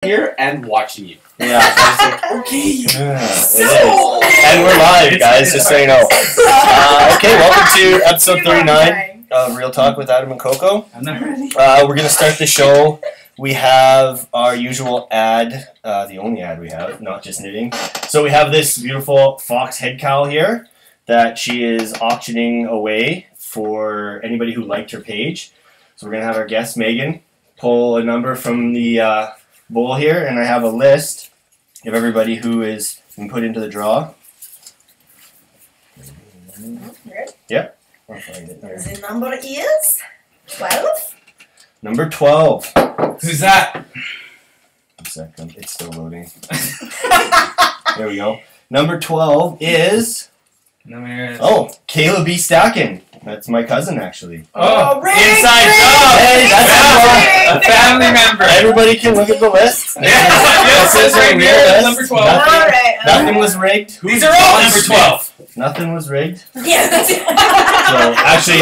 here and watching you. Yeah. Okay. And we're live, guys, just so you know. Okay, welcome to episode 39 of Real Talk with Adam and Koko. I'm not ready. We're going to start the show. We have our usual ad, the only ad we have, not just knitting. So we have this beautiful fox head cowl here that she is auctioning away for anybody who liked her page. So we're going to have our guest, Megan, pull a number from the bowl here, and I have a list of everybody who is been put into the draw. Yep. I'll find it there. The number is 12. Number 12. Who's that? 1 second. It's still loading. There we go. Number 12 is... Oh, Kayla B. Stacken. That's my cousin, actually. Oh, Ray, inside Ray, job! Hey, that's a family member! Everybody can look at the list. Yes, This is right a here, real list. number 12. Nothing, Alright. nothing was rigged. These are all number 12. Nothing was rigged. Yeah, that's it. So, actually,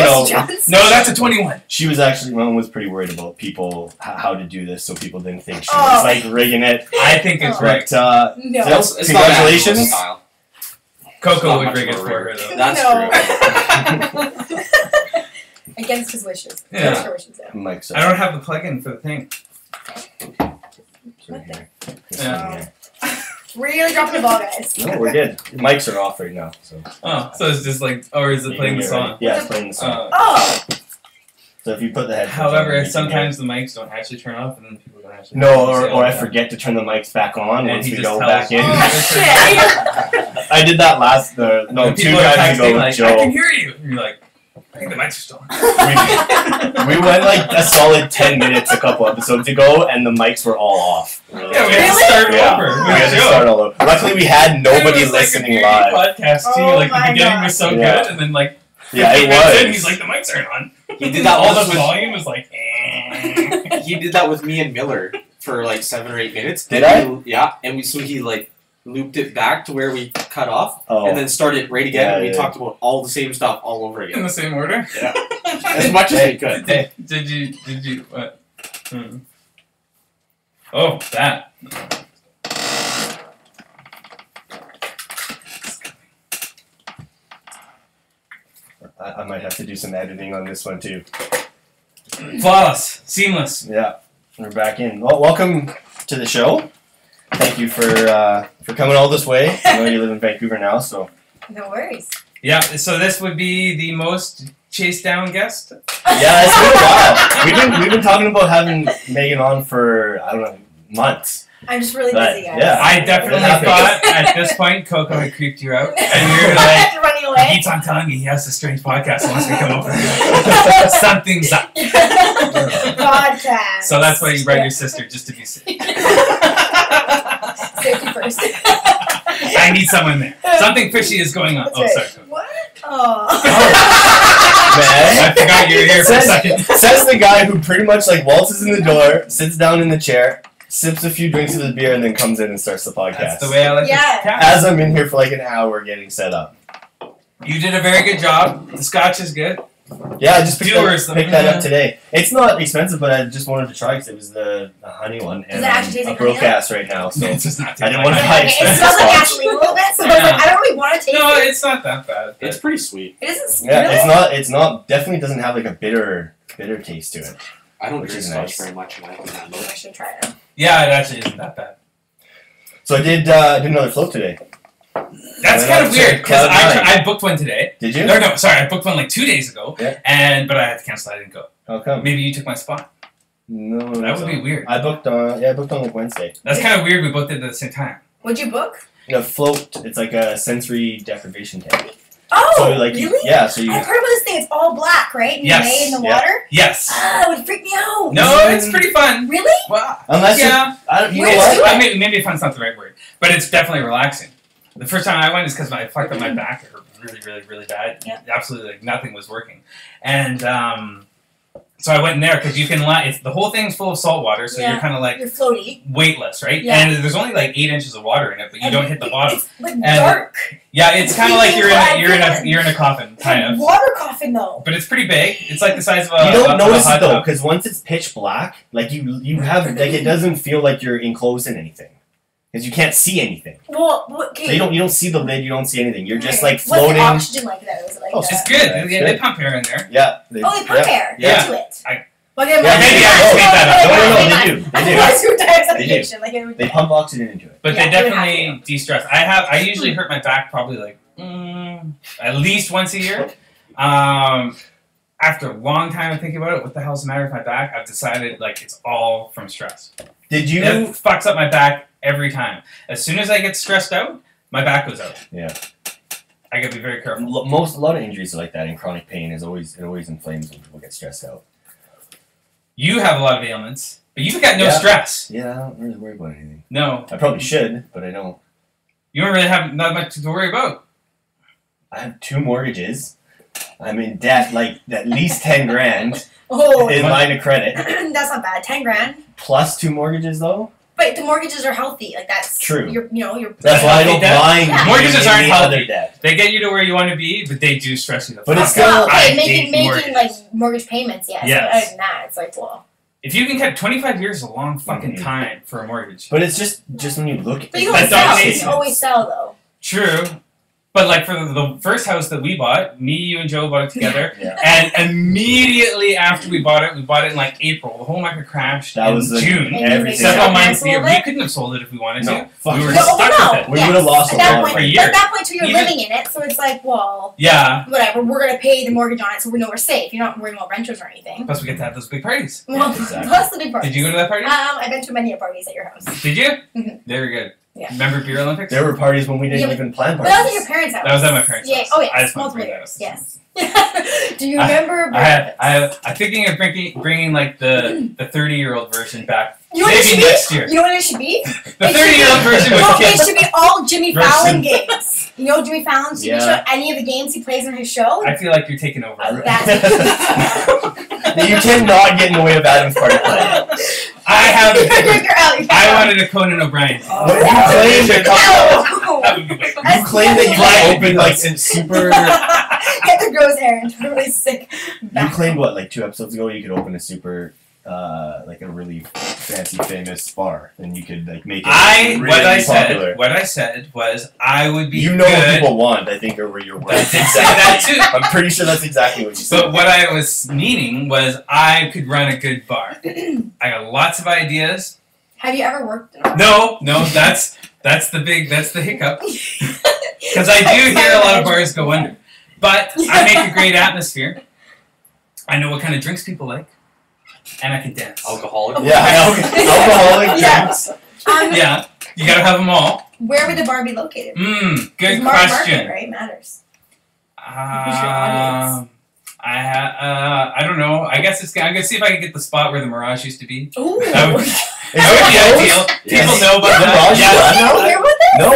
No, that's a 21. she was actually, Mom was pretty worried about people, how to do this so people didn't think she was, like, rigging it. I think it's right. But, No. so, It's not congratulations. Angela's style. Coco would Not rig it much for more her, though. That's No. true. Against his wishes. Yeah. Against her wishes, yeah. Mike's I don't have the plug-in for the thing. right here. Yeah. Really dropping the ball, guys. No, we're good. Mics are off right now. So. Oh, so it's just like, or is it playing the song? Yeah, it's playing the song. Oh! So if you put the headphones However, on, you can sometimes the mics don't actually turn off, and then people don't actually. hear it. No, say, or I yeah. forget to turn the mics back on And once he we just go tells back in. Oh, shit! I did that last, no, And 2 people are times ago texting with like, Joe. I can hear you. And you're like, I think the mics are still on. We went like a solid 10 minutes a couple episodes ago, and the mics were all off. Yeah, we had to start Yeah, over. we had to start all over. Luckily, we had nobody It was listening like a live. podcast too. Oh Like the my beginning God. was so Yeah. good, and then like Yeah, 15 it minutes in, was. he's like, the mics aren't on. He did that All the once with volume was like. Eh. he did that with me and Miller for like 7 or 8 minutes. Did I? Yeah, and so he like looped it back to where we cut off, Oh. and then started right again, Yeah, and we yeah. talked about all the same stuff all over In again. the same order. Yeah, as much as we could. Did you what? Oh, that. I might have to do some editing on this one too. Flawless, seamless. Yeah, we're back in. Well, welcome to the show. Thank you for coming all this way. I know you live in Vancouver now, so No worries. Yeah. So this would be the most chased down guest. yeah, it's been a while. We've been talking about having Megan on for I don't know months. I'm just really But, busy, guys. yeah. I definitely It happens. thought at this point Coco had creeped you out, and you were like, After running he away. keeps on telling me he has a strange podcast and wants me to come over. Something's up. Podcast. So that's why you brought your sister just to be safe. Safety first. I need someone there. Something fishy is going on. That's Oh, right. sorry. What? Oh. I forgot you were here for a second. Says the guy who pretty much like waltzes in the door, sits down in the chair, sips a few drinks of his beer, and then comes in and starts the podcast. That's the way I like Yeah. to cast. As I'm in here for like an hour getting set up. You did a very good job. The scotch is good. Yeah, I just picked that up today. It's not expensive, but I just wanted to try because it was the honey one. Does And it actually taste I'm like a honey? broadcast right now, so It's just not I didn't like want to that. hide It expensive smells like scotch. actually a little bit, so I was like, I don't really want to taste No, it. it's not that bad. It's pretty sweet. It isn't Yeah, really? it's not definitely doesn't have like a bitter taste to it. I don't Which drink is scotch nice. very much, and I can handle I it. should try it. Yeah, it actually isn't that bad. So I did another float today. That's Why kind not of weird check because Cloud9? I booked one today. Did you? No, sorry, I booked one like 2 days ago, Yeah. but I had to cancel. I didn't go. How come? Maybe you took my spot. No, That would be weird. I booked on like Wednesday. That's kind of weird. We both did it at the same time. What'd you book? A float. It's like a sensory deprivation tank. Oh, So like you, really? yeah, so you I've heard about this thing. It's all black, right? And Yes. you lay in the Yeah. water. Yes. Ah, it would freak me out. No, it's pretty fun. Really? Well, unless yeah. I don't, you know Where's what? it? I mean, maybe fun's not the right word, but it's definitely relaxing. The first time I went is because I fucked up my back. It hurt really, really, really bad. Yeah. Absolutely, like nothing was working, and So I went in there because you can the whole thing's full of salt water, so you're kind of like you're floaty, weightless, right? Yeah. And there's only like 8 inches of water in it, but you don't hit the bottom. It's like dark. Yeah, it's kind of like you're in a coffin, kind of. Water coffin though. But it's pretty big. It's like the size of a. You don't notice a hot it though, tub. because once it's pitch black, like you have like it doesn't feel like you're enclosed in anything, because you can't see anything. Well, okay. So you don't see the lid, you don't see anything. You're just Okay. like floating. What's the oxygen like that? Was it like Oh, It's that? good. Yeah, They pump air in there. Yeah. They pump air Yeah. into it. I- Well, Yeah, maybe I just made that up. No, they do. They pump oxygen into it. But Yeah, they they would definitely de-stress. I usually hurt my back probably like at least once a year. After a long time of thinking about it, what the hell's the matter with my back? I've decided like it's all from stress. Did you? It fucks up my back every time. As soon as I get stressed out, my back goes out. Yeah. I gotta be very careful. A lot of injuries are like that, and chronic pain it always inflames when people get stressed out. You have a lot of ailments, but you've got no Yeah. stress. Yeah, I don't really worry about anything. No. I probably should, but I don't. You don't really have not much to worry about. I have 2 mortgages. I'm in debt like at least 10 grand Oh, in line of credit. that's not bad. 10 grand. Plus 2 mortgages though. But the mortgages are healthy. Like that's True. You're That's why I don't Debt? mind. Yeah. Mortgages paying aren't any healthy. other debt. They get you to where you want to be, but they do stress you the But fuck it's still- out. I making hate mortgages. like mortgage payments. Yes. Yes. But other than that, it's like well. If you can get 25 years is a long fucking time for a mortgage. But it's just when you look at But you it, always That's sell. dominating. You always sell though. True. But like for the first house that we bought, me, you, and Joe bought it together, Yeah. and immediately after we bought it in like April. The whole market crashed That in was the- June. everything. Several months. Cancel We it? couldn't have sold it if we wanted No, to. fuck We were it. No, stuck no. with it. We would've lost At a that lot point, for but years. at that point, too, you're Even- living in it, so it's like, well, Yeah. whatever. We're gonna pay the mortgage on it, so we know we're safe. You're not worrying about renters or anything. Plus, we get to have those big parties. Well, exactly. plus the big parties. Did you go to that party? I've been to many parties at your house. Did you? Mhm. Very good. Yeah. Remember Beer Olympics? There were parties when we didn't Yeah, but- even plan But that was at parties. your parents' house. That was at my parents' Yeah. house. Oh I yeah. just wanted to Multiple bring that years. up. Yes. Do you remember? I'm thinking of bringing like the 30-year-old version back. You know what it Maybe should next be? year. You know what it should be? The 30-year-old version No, with it kids. should be all Jimmy Version. Fallon games. You know Jimmy Fallon's TV Yeah. show? Any of the games he plays on his show? I feel like you're taking over. You cannot get in the way of Adam's party plan. I have. You're out. I wanted a Conan O'Brien. You claimed that That would be great. you claimed that you Right. could open like some super. Get the gross hair and totally sick. You claimed what, like 2 episodes ago, you could open a super, like a really fancy, famous bar, and you could like make it really popular. What I said was I would be You know good. what people want, I think, are where your I words. did say that too. I'm pretty sure that's exactly what you said. But what I was meaning was I could run a good bar. I got lots of ideas. Have you ever worked in a No, that's the hiccup. Because I do hear a lot of bars go under. But I make a great atmosphere. I know what kind of drinks people like. And I can dance. Alcoholic. Yeah, alcoholic Yeah. drinks. Yeah, you gotta have them all. Where would the bar be located? Good Market, question. right? Matters. I don't know. I guess I'm gonna see if I can get the spot where the Mirage used to be. Ooh. That would, Is that would be it ideal. close? People Yes. know about The that. Mirage? Yeah. Yeah. You here with this? No,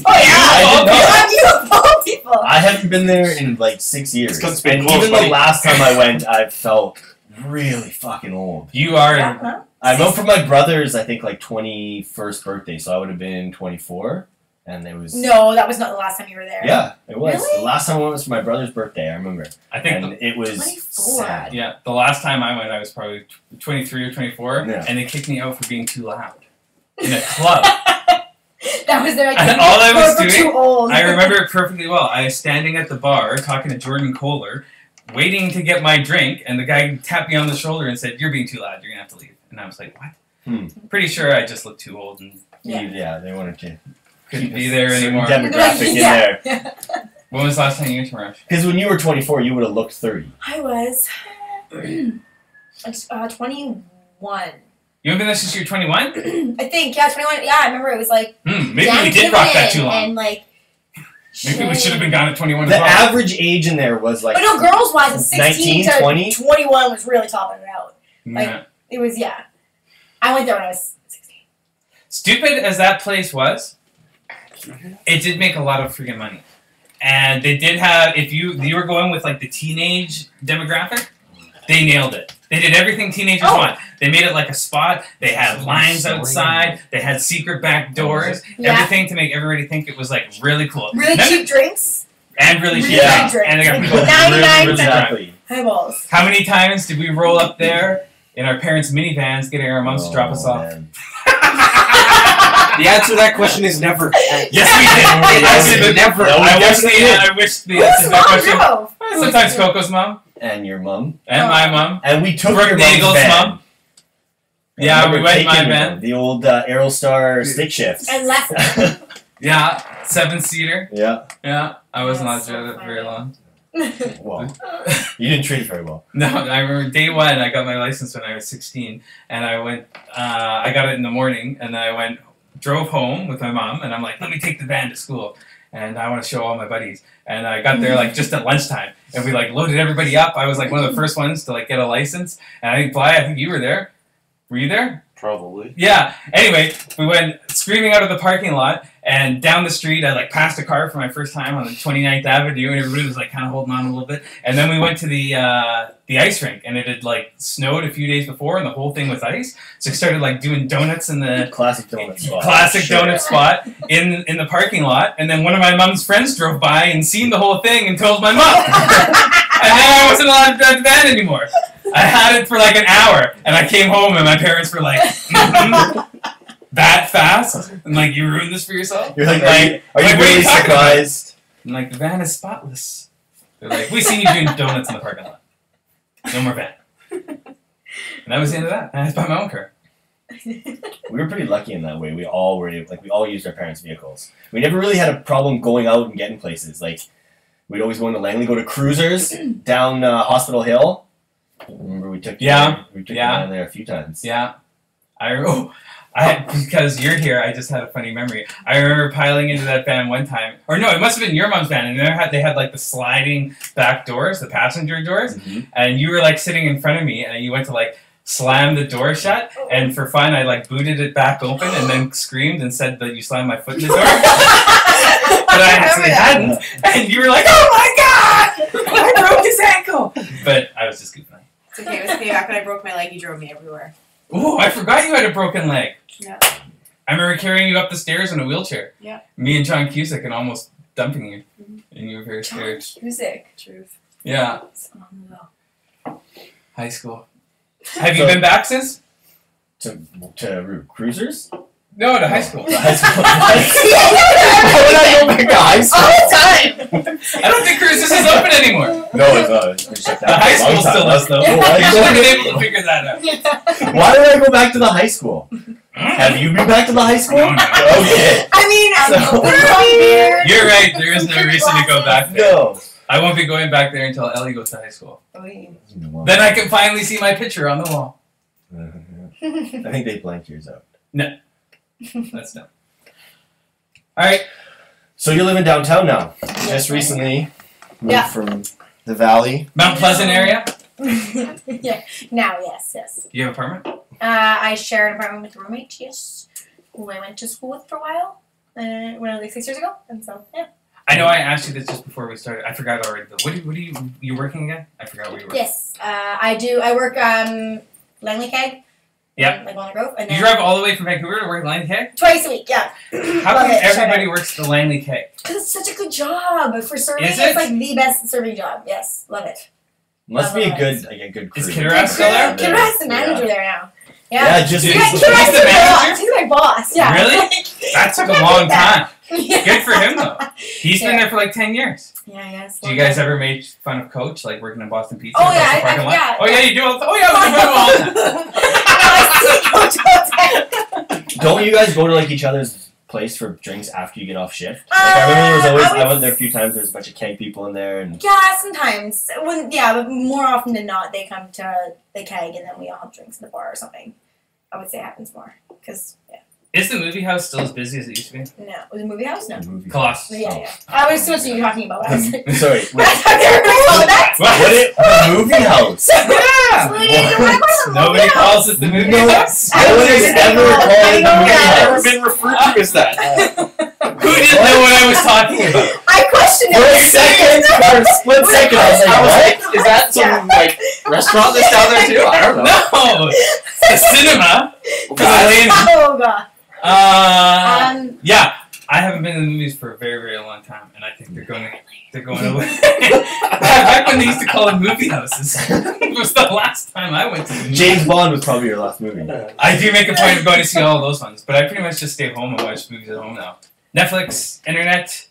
Oh yeah. I did not. I'm you of all people. I haven't been there in like 6 years. It's 'cause it's been And close, even buddy. the last time I went, I felt really fucking old. You are. Yeah, huh? I went for my brother's, I think, like 21st birthday, so I would have been 24, and it was. No, that was not the last time you were there. Yeah, it was. Really? The last time I went was for my brother's birthday, I remember. I think. And it was 24. sad. Yeah, the last time I went, I was probably 23 or 24, Yeah. and they kicked me out for being too loud in a club. That was there. Like, And all I was we're doing, too old. I remember it perfectly well. I was standing at the bar talking to Jordan Kohler, waiting to get my drink, and the guy tapped me on the shoulder and said, "You're being too loud. You're gonna have to leave." And I was like, "What?" Pretty sure I just looked too old and Yeah, they wanted to. couldn't be there anymore. Demographic in Yeah. there. When was the last time you went to Mirage? Because when you were 24, you would have looked 30. I was 21. You haven't been there since you were 21? I think, yeah, 21. Yeah, I remember it was like. Maybe Dan we did rock that too Dividend long. And like. Maybe we should have been gone at 21 The as well. average age in there was like. But no, girls wise, it's 16 19, to 20? 21 was really topping it out. Yeah. It was, yeah. I went there when I was 16. Stupid as that place was, it did make a lot of freaking money. And they did have, if you were going with like the teenage demographic, They nailed it. They did everything teenagers want. They made it like a spot. They had lines outside. They had secret back doors. Everything to make everybody think it was like really cool. Really cheap drinks. And really cheap drinks. And they got Like people 99 really Exactly. Highballs. How many times did we roll up there in our parents' minivans getting our moms to drop us off? Man. The answer to that question is never. Yes, we did. Yes, we never. No, we I wish the answer to that question. drove? Sometimes Coco's mom And your mum. and my mom. And we took Brooke your mom's Nagel's van. mom. Yeah, we went in my taking van. The old Aerostar stick shift. And left. Yeah, 7-seater. Yeah. Yeah, I wasn't allowed That's to drive so it very funny. long. Well, you didn't treat it very well. No, I remember day one. I got my license when I was 16, and I went. I got it in the morning, and I drove home with my mom, and I'm like, let me take the van to school, and I want to show all my buddies. And I got there like just at lunchtime, and we like loaded everybody up. I was like one of the first ones to like get a license, and I think you were there. Were you there? Probably. Yeah. Anyway, we went screaming out of the parking lot and down the street. I like passed a car for my first time on the 29th Avenue, and everybody was like kind of holding on a little bit. And then we went to the ice rink, and it had like snowed a few days before, and the whole thing was ice. So I started like doing donuts in the Classic donut spot. classic Sure. donut spot in the parking lot. And then one of my mom's friends drove by and seen the whole thing and told my mom. And then I wasn't allowed to drive the van anymore. I had it for like an hour, and I came home, and my parents were like, that fast? And like, you ruined this for yourself? You're like, Like, are you what are really you talking about? surprised? I'm like, the van is spotless. They're like, we seen you doing donuts in the parking lot. No more van. And that was the end of that. I had to buy my own car. We were pretty lucky in that way. We all used our parents' vehicles. We never really had a problem going out and getting places. Like, we'd always go into Langley, go to cruisers down Hospital Hill. Remember we took you down there a few times. Yeah. Because you're here, I just had a funny memory. I remember piling into that van one time, or no, it must have been your mom's van, and they had like the sliding back doors, the passenger doors, and you were like sitting in front of me, and you went to like slam the door shut, and for fun, I like booted it back open, and then screamed and said that you slammed my foot in the door. But I actually hadn't, and you were like, "Oh my god, I broke his ankle!" But I was just goofing. It's okay, it was payback. When I broke my leg, you drove me everywhere. Oh, I forgot you had a broken leg. Yeah. I remember carrying you up the stairs in a wheelchair. Yeah. Me and John Cusick and almost dumping you. And you were very John scared. Cusick. Truth. Yeah. So long ago. High school. Have you been back since? To cruisers? No, to high school. High school. Why would I go back to high school? All the time. I don't think cruises is open anymore. No, it's not. It's shut down The high for a long school still time. is, though. Oh, You I should have been go- able to figure that out. Why would I go back to the high school? Have you been back to the high school? No, no. Okay. I mean, So- You're right. There is no reason to go back there. No. I won't be going back there until Ellie goes to high school. Then Then I can finally see my picture on the wall. I think they blanked yours out. That's no. All right. So you're living downtown now. Just recently moved Yeah. from the valley. Mount Pleasant area. Yeah. Now, yes. You have an apartment? I share an apartment with a roommate, yes, who I went to school with for a while, when I was like 6 years ago, and so, yeah. I know I asked you this just before we started. I forgot already. What are you working again? I forgot where you work. Yes, I work, Langley Keg. Yep. Like Walnut Grove. And You then drive all the way from Vancouver to work Langley Keg? twice a week, yeah. How Love come it, everybody shut works the Langley Keg? Because it's such a good job for serving. Is it? It's like the best serving job. Yes, love it. Must be a Otherwise- good crew. Is Kidder still there? Kid Rat's the manager there now. Yeah. Yeah, just Dude, Yeah, he's Kid Rat's the the manager? boss. He's my boss. Yeah. Really? That took a long time. Yeah. Good for him though. He's been there for like 10 years. Yeah, yes. Do you guys ever make fun of Coach, like working in Boston Pizza? Oh, across yeah, the parking lot? yeah. Oh yeah, you do all the Oh yeah, we do it all the time. I see Coach all the time. Don't you guys go to like each other's place for drinks after you get off shift? Like, I remember there was always I went there a few times. There's a bunch of keg people in there, and Yeah, sometimes. But more often than not, they come to the keg and then we all have drinks in the bar or something. I would say it happens more. Because, yeah. Is the movie house still as busy as it used to be? No. Was it a movie house? No. Colossus. Yeah. I was assume what you were talking about. I was like, Sorry. I thought they were going to that. The movie house. Yeah! Nobody calls it the movie No, house. no one has ever called it the movie Never house. been referred to as that. Who didn't know what I was talking about? I questioned For a it. second, For a split second, I was like, is that some like restaurant that's down there too? I don't know. No, the cinema. Oh god. Yeah, I haven't been in the movies for a very, very long time, and I think they're going away. Back when they used to call them movie houses, was the last time I went to the movie. James Bond was probably your last movie. I do make a point of going to see all those ones, but I pretty much just stay home and watch movies at home now. Netflix, internet,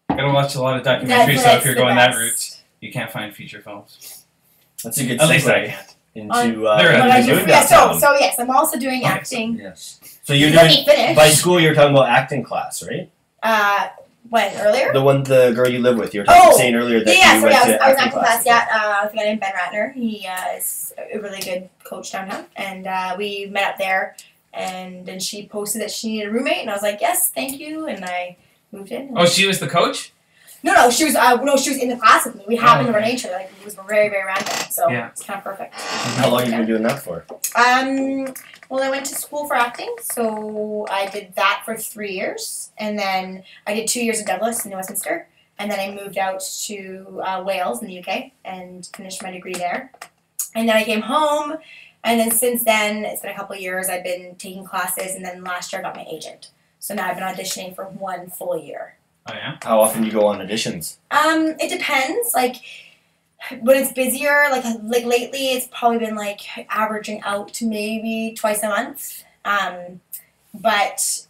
gotta watch a lot of documentaries, so if you're going that route, you can't find feature films. That's a good At least I segue can't. into There what are you're doing yeah, downtown. so yes, I'm also doing Okay. acting. Yes. So you're Let doing me finish. by school. You're talking about acting class, right? When earlier? The girl you live with. You were saying earlier that Yeah, you so went yeah, to I was in acting acting class. Yeah, I think I named Ben Ratner. He is a really good coach downtown, and we met up there. And then she posted that she needed a roommate, and I was like, yes, thank you, and I moved in. Oh, she was the coach? No, she was she was in the class with me. We happened to okay. run into each other. Like it was very, very random. So Yeah. it's kind of perfect. How long have you been doing that for? Well, I went to school for acting, so I did that for 3 years, and then I did 2 years in Douglas in Westminster, and then I moved out to Wales in the UK and finished my degree there. And then I came home, and then since then, it's been a couple of years. I've been taking classes, and then last year I got my agent. So now I've been auditioning for 1 full year. Oh, yeah? How often do you go on auditions? It depends. Like when it's busier, like lately, it's probably been like averaging out to maybe twice a month. But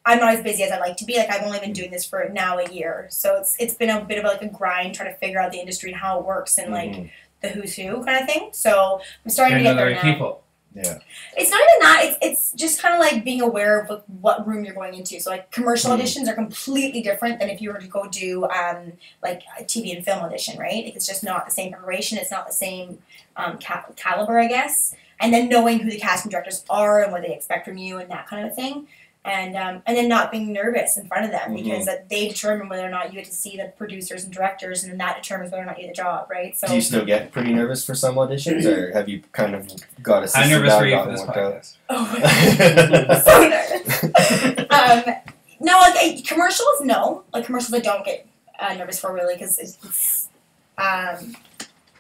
I'm not as busy as I'd like to be. Like I've only been doing this for now a year, so it's been a bit of like a grind trying to figure out the industry and how it works and like the who's who kind of thing. So I'm starting to get there now. People. Yeah. It's not even that. It's just kind of like being aware of like, what room you're going into. So like commercial auditions are completely different than if you were to go do like a TV and film audition, right? Like, it's just not the same preparation. It's not the same caliber, I guess. And then knowing who the casting directors are and what they expect from you and that kind of thing. And then not being nervous in front of them because that they determine whether or not you get to see the producers and directors, and then that determines whether or not you get the job, right? So Do you still get pretty nervous for some auditions, or have you kind of got a system I'm nervous down, for you for gotten this worked out? podcast. Oh my God. So nervous. No, like commercials, no. Like commercials, I don't get nervous for really because it's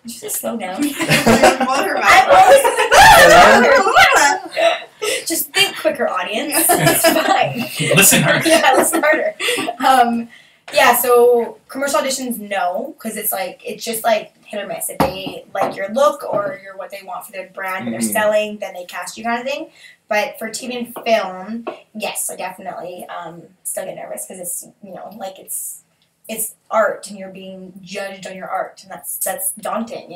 just slow down. Just think quicker, audience. It's fine. Listen harder. Yeah, listen harder. Yeah, so commercial auditions, no, because it's just like hit or miss. If they like your look or your what they want for their brand and they're selling, then they cast you kind of thing. But for TV and film, yes, I definitely still get nervous because it's like it's art and you're being judged on your art, and that's daunting,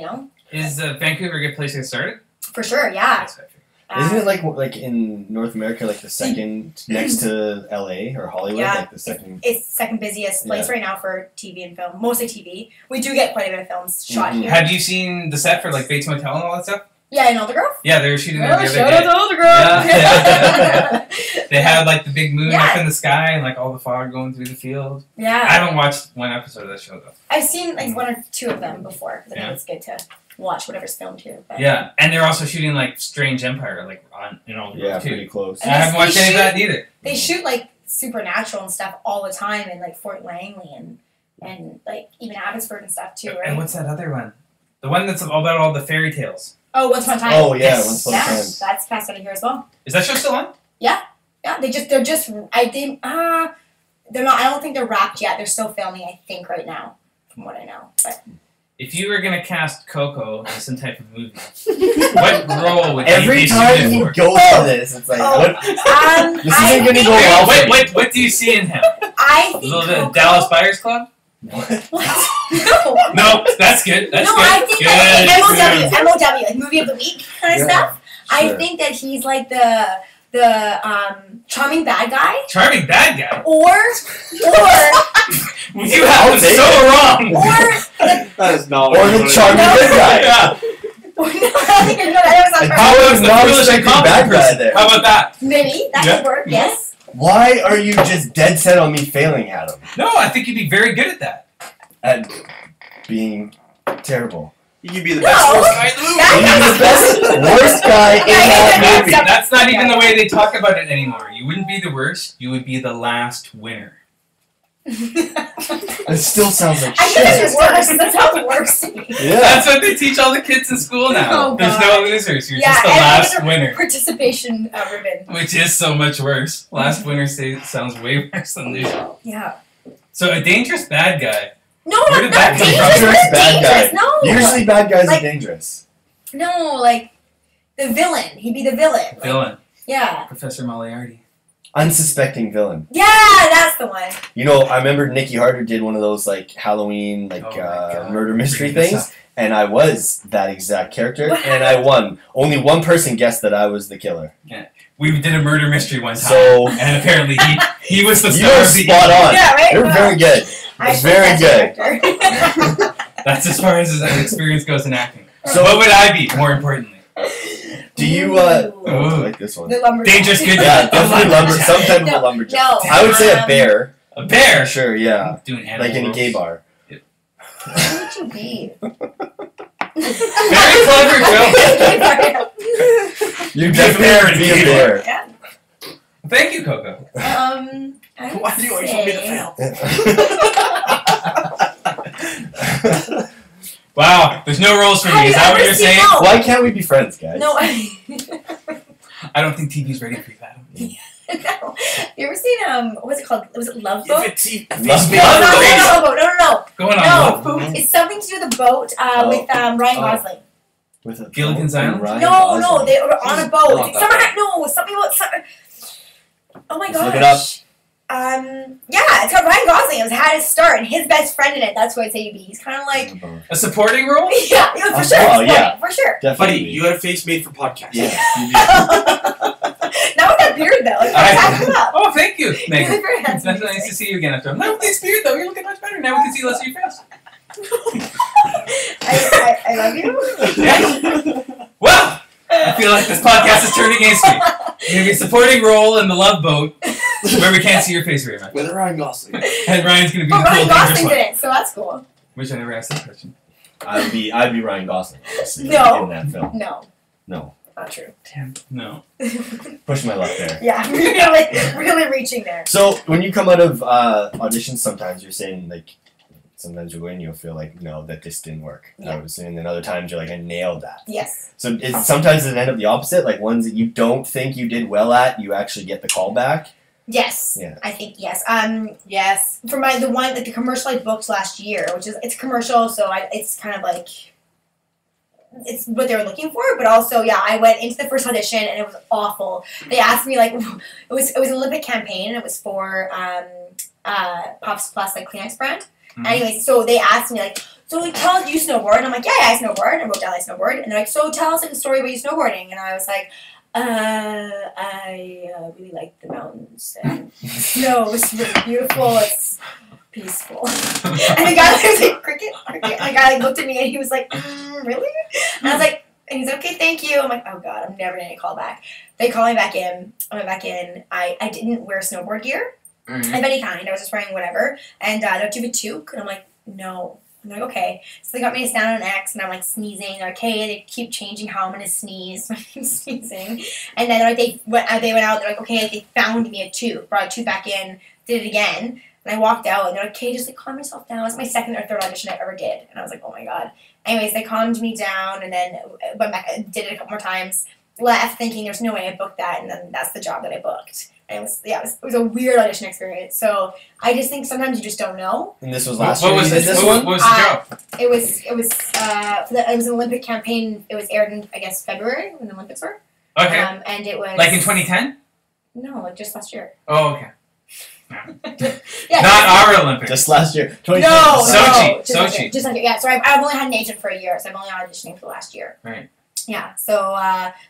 Is Vancouver a good place to get started? For sure, yeah. That's what I figured. Isn't it like in North America, like the second next to LA or Hollywood, Yeah. like the second? It's the second busiest place right now for TV and film. Mostly TV. We do get quite a bit of films shot here. Have you seen the set for like Bates Motel and all that stuff? Yeah, and Older Girl? Yeah, they were shooting there the other shout day. out to Older Girl! Yeah. They had like the big moon Yeah. up in the sky and like all the fog going through the field. I Yeah. haven't watched one episode of that show though. I've seen like 1 or 2 of them before. 'Cause I Yeah. think it's good to watch whatever's filmed here. But Yeah, and they're also shooting like Strange Empire, like in all the Yeah, too. pretty close. And I haven't watched any of that either. They shoot like supernatural and stuff all the time in like Fort Langley and like even Abbotsford and stuff too, right? And what's that other one? The one that's all about all the fairy tales. Oh, Once Upon a Time. Oh yeah, Yes. Once Upon a Time. That's passed out of here as well. Is that show still on? Yeah, they're just they're not. I don't think they're wrapped yet. They're still filming, I think, right now, from what I know. But If you were gonna cast Koko in some type of movie, what role would you Every be time suited you for? go for this, it's like, what? This I isn't gonna think- go well. What do you see in him? I A think little bit of Koko- Dallas Buyers Club? What? What? No. No, that's good. That's No, good. I think good. that MOW, like movie of the week kind of Yeah, stuff. I sure. think that he's like the charming bad guy, Charming bad guy. or You have it take so it. wrong. That is not. Or the charming No. good guy. Yeah. no, I think you're that was And not how charming. is the not foolish and expecting common bad guy person? there? How about that? Maybe that Yeah. could work. Yes. Why are you just dead set on me failing at him? No, I think you'd be very good at that. At being terrible. You could be the No. best worst guy in the movie. Being the best worst guy in that movie. That's not even the way they talk about it anymore. You wouldn't be the worst. You would be the last winner. It still sounds like I shit. think it's worse. That sounds worse to me. Yeah. That's what they teach all the kids in school now. Oh, There's God. no losers. You're Yeah, just the and last there's a winner. Participation ribbon. Which is so much worse. Last winner sounds way worse than loser. Yeah. So a dangerous bad guy. No, Where not did that come from? dangerous. Dangerous Not bad guy. dangerous. No. Usually bad guys Like- are dangerous. No, like the villain. He'd be the villain. Like, Villain. yeah. Professor Moriarty. Unsuspecting villain. Yeah, that's the one. You know, I remember Nikki Harder did one of those like Halloween Oh my God. murder mystery Bring this things, up. and I was that exact character, What and I won. Only one person guessed that I was the killer. We did a murder mystery one time, So and apparently he was the you star were of the spot on. Yeah, right? You're very good. I It's think very that's good. the character. That's as far as his experience goes in acting. So- So what would I be, more importantly? Do you Ooh. Oh, I like this one. The lumberjack. Dangerous good Yeah, A definitely lumberjack. some type of No, a lumberjack. No. I would say a bear. A bear? Sure, yeah. Doing animal Like in a roles. gay bar. Who would you be? Very clever joke. You'd Be a bear in a be a gay bear. Yeah. Thank you, Coco. I would Why do you always want me to say- fail? Wow, there's no rules for me. Is that what you're saying? No. Why can't we be friends, guys? No. I don't think TV's ready for you, Adam. No. You ever seen what was it called? Was it Love If Boat? it's if Love it's Boat. me, No, Love no, Boat. no, no, no, no, Going on. no. Love. It's something to do with the boat with Ryan Gosling. With a Gilligan's Island? Ryan No, Gosling. they were on a Not boat. that Summer, bad. no, something about summer. Oh my Let's gosh. look it up. Yeah, it's got Ryan Gosling. It was had his start and his best friend in it. That's who I'd say you'd be. He's kind of like, A supporting role? yeah, for sure. Oh, yeah. For sure. Definitely. buddy, you had a face made for podcasts. Yeah. Now with that beard though, like, I- back it up. Oh, thank you, You're Megan. very It's handsome. nice to see you again after. No, this beard though, you're looking much better. Now we can see less of your face. I love you. Yeah. Well, I feel like this podcast is turning against me. Maybe a supporting role in the Love Boat, where we can't see your face very much. With Ryan Gosling. And Ryan's gonna be But the Ryan cool dangerous Gosling's one. in it, so that's cool. Wish I never asked that question. I'd be Ryan Gosling. Obviously, No. In that film. No, No. not true. Damn. No. Push my luck there. Yeah, really reaching there. So when you come out of auditions, sometimes you're saying like, sometimes you go in, you'll feel like, no, that this didn't work. Yeah. And then other times you're like, I nailed that. Yes. So it's sometimes it end up the opposite, like ones that you don't think you did well at, you actually get the call back. Yes. Yeah. I think yes. Yes. For the commercial I booked last year, which is it's commercial, so it's kind of like it's what they were looking for, but also I went into the first audition and it was awful. They asked me like it was an Olympic campaign and it was for Pops Plus like Kleenex brand. Mhm. Anyway, so they asked me like, so like, tell us, do you snowboard? And I'm like, yeah, I snowboard. And I wrote down I snowboard. And they're like, so tell us like a story about you snowboarding. And I was like, I really like the mountains and snow is really beautiful. It's peaceful. And the guy was like, cricket. And the guy like looked at me and he was like, really? And I was like, and he's like, okay, thank you. I'm like, oh god, I'm never gonna call back. They call me back in. I went back in. I didn't wear snowboard gear of any kind. I was just wearing whatever. And don't you have a toque? And I'm like, no. I'm like, okay. So they got me to stand on an X, and I'm like sneezing. They're like, hey, they keep changing how I'm gonna sneeze. I'm sneezing. And then like they went out. They're like, okay, they found me a tube, brought a tube back in, did it again. And I walked out, and they're like, okay, just like calm yourself down. It's my second or third audition I ever did, and I was like, oh my god. Anyways, they calmed me down, and then went back, did it a couple more times. Left thinking there's no way I booked that, and then that's the job that I booked. And it was a weird audition experience. So I just think sometimes you just don't know. And this was What last year. was you did this? this What one? was the job? It was it was an Olympic campaign. It was aired in I guess February when the Olympics were. Okay. And it was Like in 2010? No, like just last year. Oh, okay. Yeah. Not our Olympics. Just last year. No, Sochi. just last year. Sochi. Just last year. Yeah. So I've only had an agent for a year, so I've only auditioning for the last year. Right. Yeah. So,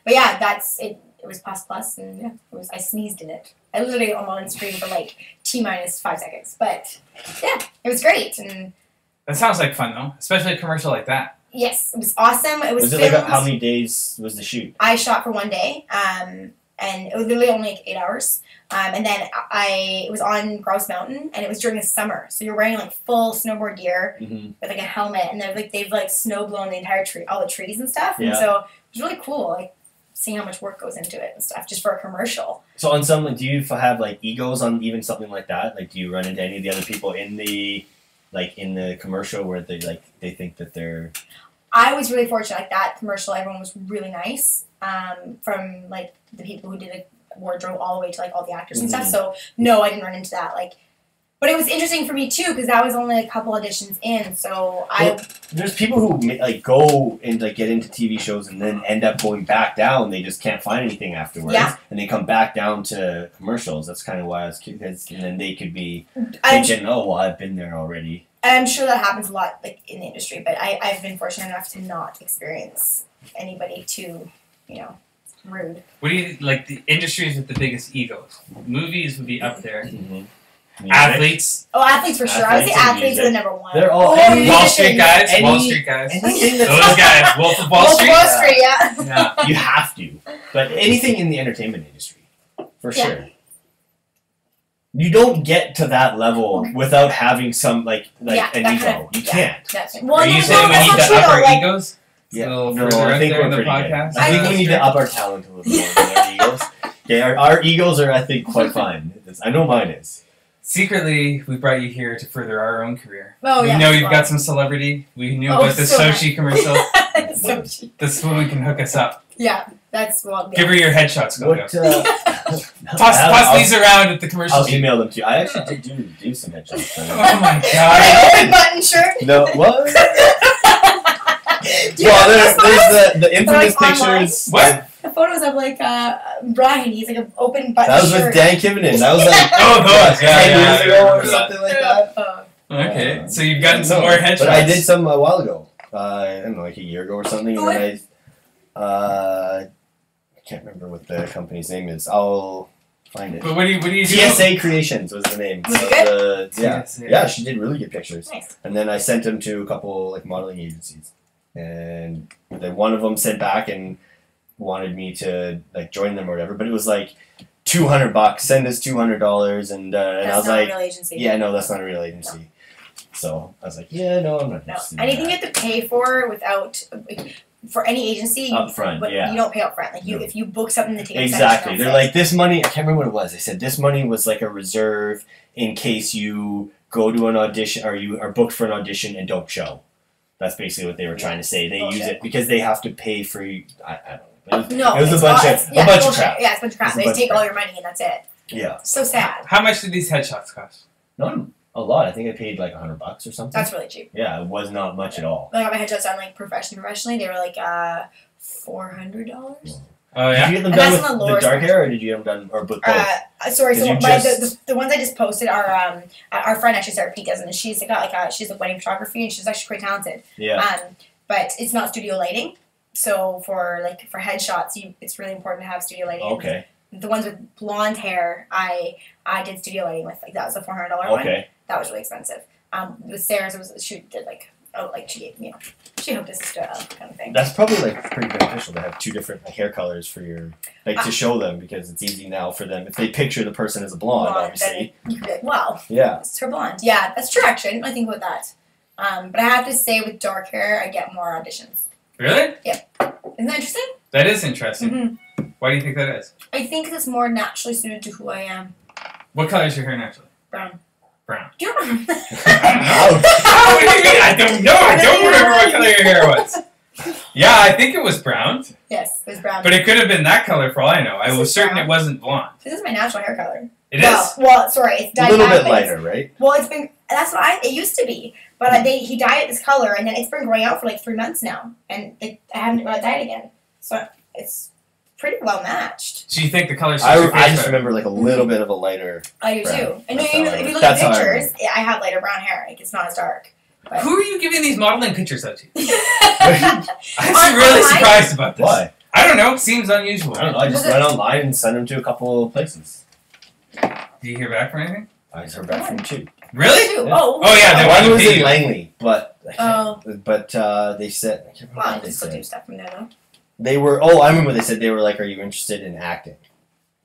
but yeah, that's it. It was plus, and yeah, I sneezed in it. I literally am on screen for like T-5 seconds, but yeah, it was great, and That sounds like fun though, especially a commercial like that. yes, it was awesome. It was Was it filmed. like how many days was the shoot? I shot for one day, and it was literally only like 8 hours. And then it was on Grouse Mountain, and it was during the summer, so you're wearing like full snowboard gear Mm-hmm. with like a helmet, and they've snow blown the entire tree, all the trees and stuff, and Yeah. so it was really cool. Like seeing how much work goes into it and stuff just for a commercial. So on some, do you have like egos on even something like that? Like, do you run into any of the other people in the commercial where they think that they're? I was really fortunate, like that commercial, everyone was really nice, from like the people who did the wardrobe all the way to like all the actors and stuff. So no, I didn't run into that. Like, but it was interesting for me too because that was only a couple auditions in. So there's people who like go and like get into TV shows and then end up going back down. They just can't find anything afterwards, and they come back down to commercials. That's kind of why I was curious. And then they could be thinking, "Oh, well, I've been there already." I'm sure that happens a lot, like in the industry. But I've been fortunate enough to not experience anybody too, rude. What do you like? The industries with the biggest egos. Movies would be up there. Mm-hmm. Athletes. Oh, athletes for sure. I would say athletes are the number one. They're all Wall Street guys. Wall Street guys. Those guys. Wolf of Wall Street. Wall Street, yeah. You have to. But anything in the entertainment industry, for sure. You don't get to that level without having some like an ego. You can't. Are you saying we need to up our egos? Yeah. No, I think we're pretty good. I think we need to up our talent a little more than our egos. Okay, our egos are, I think, quite fine. I know mine is. Secretly, we brought you here to further our own career. Oh, we know you've got some celebrity. We knew about the Sochi commercial. This woman can hook us up. Yeah, that's well. Yeah. Give her your headshots, Koko. Toss these around at the commercial. I'll email them to you. I actually did do some headshots. Oh my god! Open button shirt. No, what? Well, there's the infamous pictures. What? The photos of like Brian. He's like an open button. That was shirt. with Dan Kivenin. That was like 10 years ago or something like that. Okay, so you've gotten some more headshots. But I did some a while ago. I don't know, like a year ago or something. And then I can't remember what the company's name is. I'll find it. But what do you do? TSA Creations was the name. Was it good? Yeah, she did really good pictures. Nice. And then I sent them to a couple like modeling agencies, and then one of them sent back and wanted me to like join them or whatever. But it was like $200. Send us $200, and I was like, a real agency. yeah, no, that's not a real agency. No. So I was like, yeah, no, I'm not. No, anything you have to pay for without. For any agency, up front, you don't pay up front. Like if you book something to take exactly. They're like, this money. I can't remember what it was. They said this money was like a reserve in case you go to an audition or you are booked for an audition and don't show. That's basically what they were trying to say. They use it because they have to pay for. I don't know. It was a bunch of crap. Yeah, it's a bunch of crap. They just take all your money and that's it. Yeah. So sad. How much did these headshots cost? Not a lot. I think I paid like $100 or something. That's really cheap. Yeah, it was not much at all. I got my headshots done like professionally. They were like $400. Oh yeah. Did you get them done with the dark hair, or did you get them done or both? Sorry, so the ones I just posted are our friend actually Sarah Peak does, and she's got she's like wedding photography, and she's actually quite talented. Yeah. But it's not studio lighting, so for headshots, it's really important to have studio lighting. Okay. The ones with blonde hair, I did studio lighting with. Like that was a $400 one. Okay. That was really expensive. With Sarah's, she did she hooked us up kind of thing. That's probably like pretty beneficial to have two different hair colors for your to show them, because it's easy now for them if they picture the person as a blonde obviously. Then you could be like, wow, yeah, it's her blonde. Yeah, that's true. Actually, I didn't really think about that. But I have to say, with dark hair, I get more auditions. Really? Yep. Isn't that interesting? That is interesting. Mm-hmm. Why do you think that is? I think it's more naturally suited to who I am. What color is your hair naturally? Brown. Brown. Do you remember? How do you mean? I don't know. I don't remember what color your hair was. Yeah, I think it was brown. Yes, it was brown. But it could have been that color for all I know. I was certain it wasn't blonde. This is my natural hair color. It is? Well, sorry, it's dyed a little back, bit lighter, right? Well, it's been it used to be, but he dyed it this color, and then it's been growing out for like 3 months now, and I haven't dyed it again, so it's pretty well matched. So you think the color? I just remember like a little bit of a lighter. I do brown. too. And if you look at pictures, I have lighter brown hair. Like it's not as dark. But. Who are you giving these modeling pictures out to? I'm really surprised about this. Why? I don't know. Seems unusual. I don't know. I just went online and sent them to a couple of places. Did you hear back from anything? I heard back from 2. Really? Yeah. Oh yeah, one was in Langley, but they said I can't remember Wow, what they still do said. stuff from there though. They were. Oh, I remember they said they were like, "Are you interested in acting?"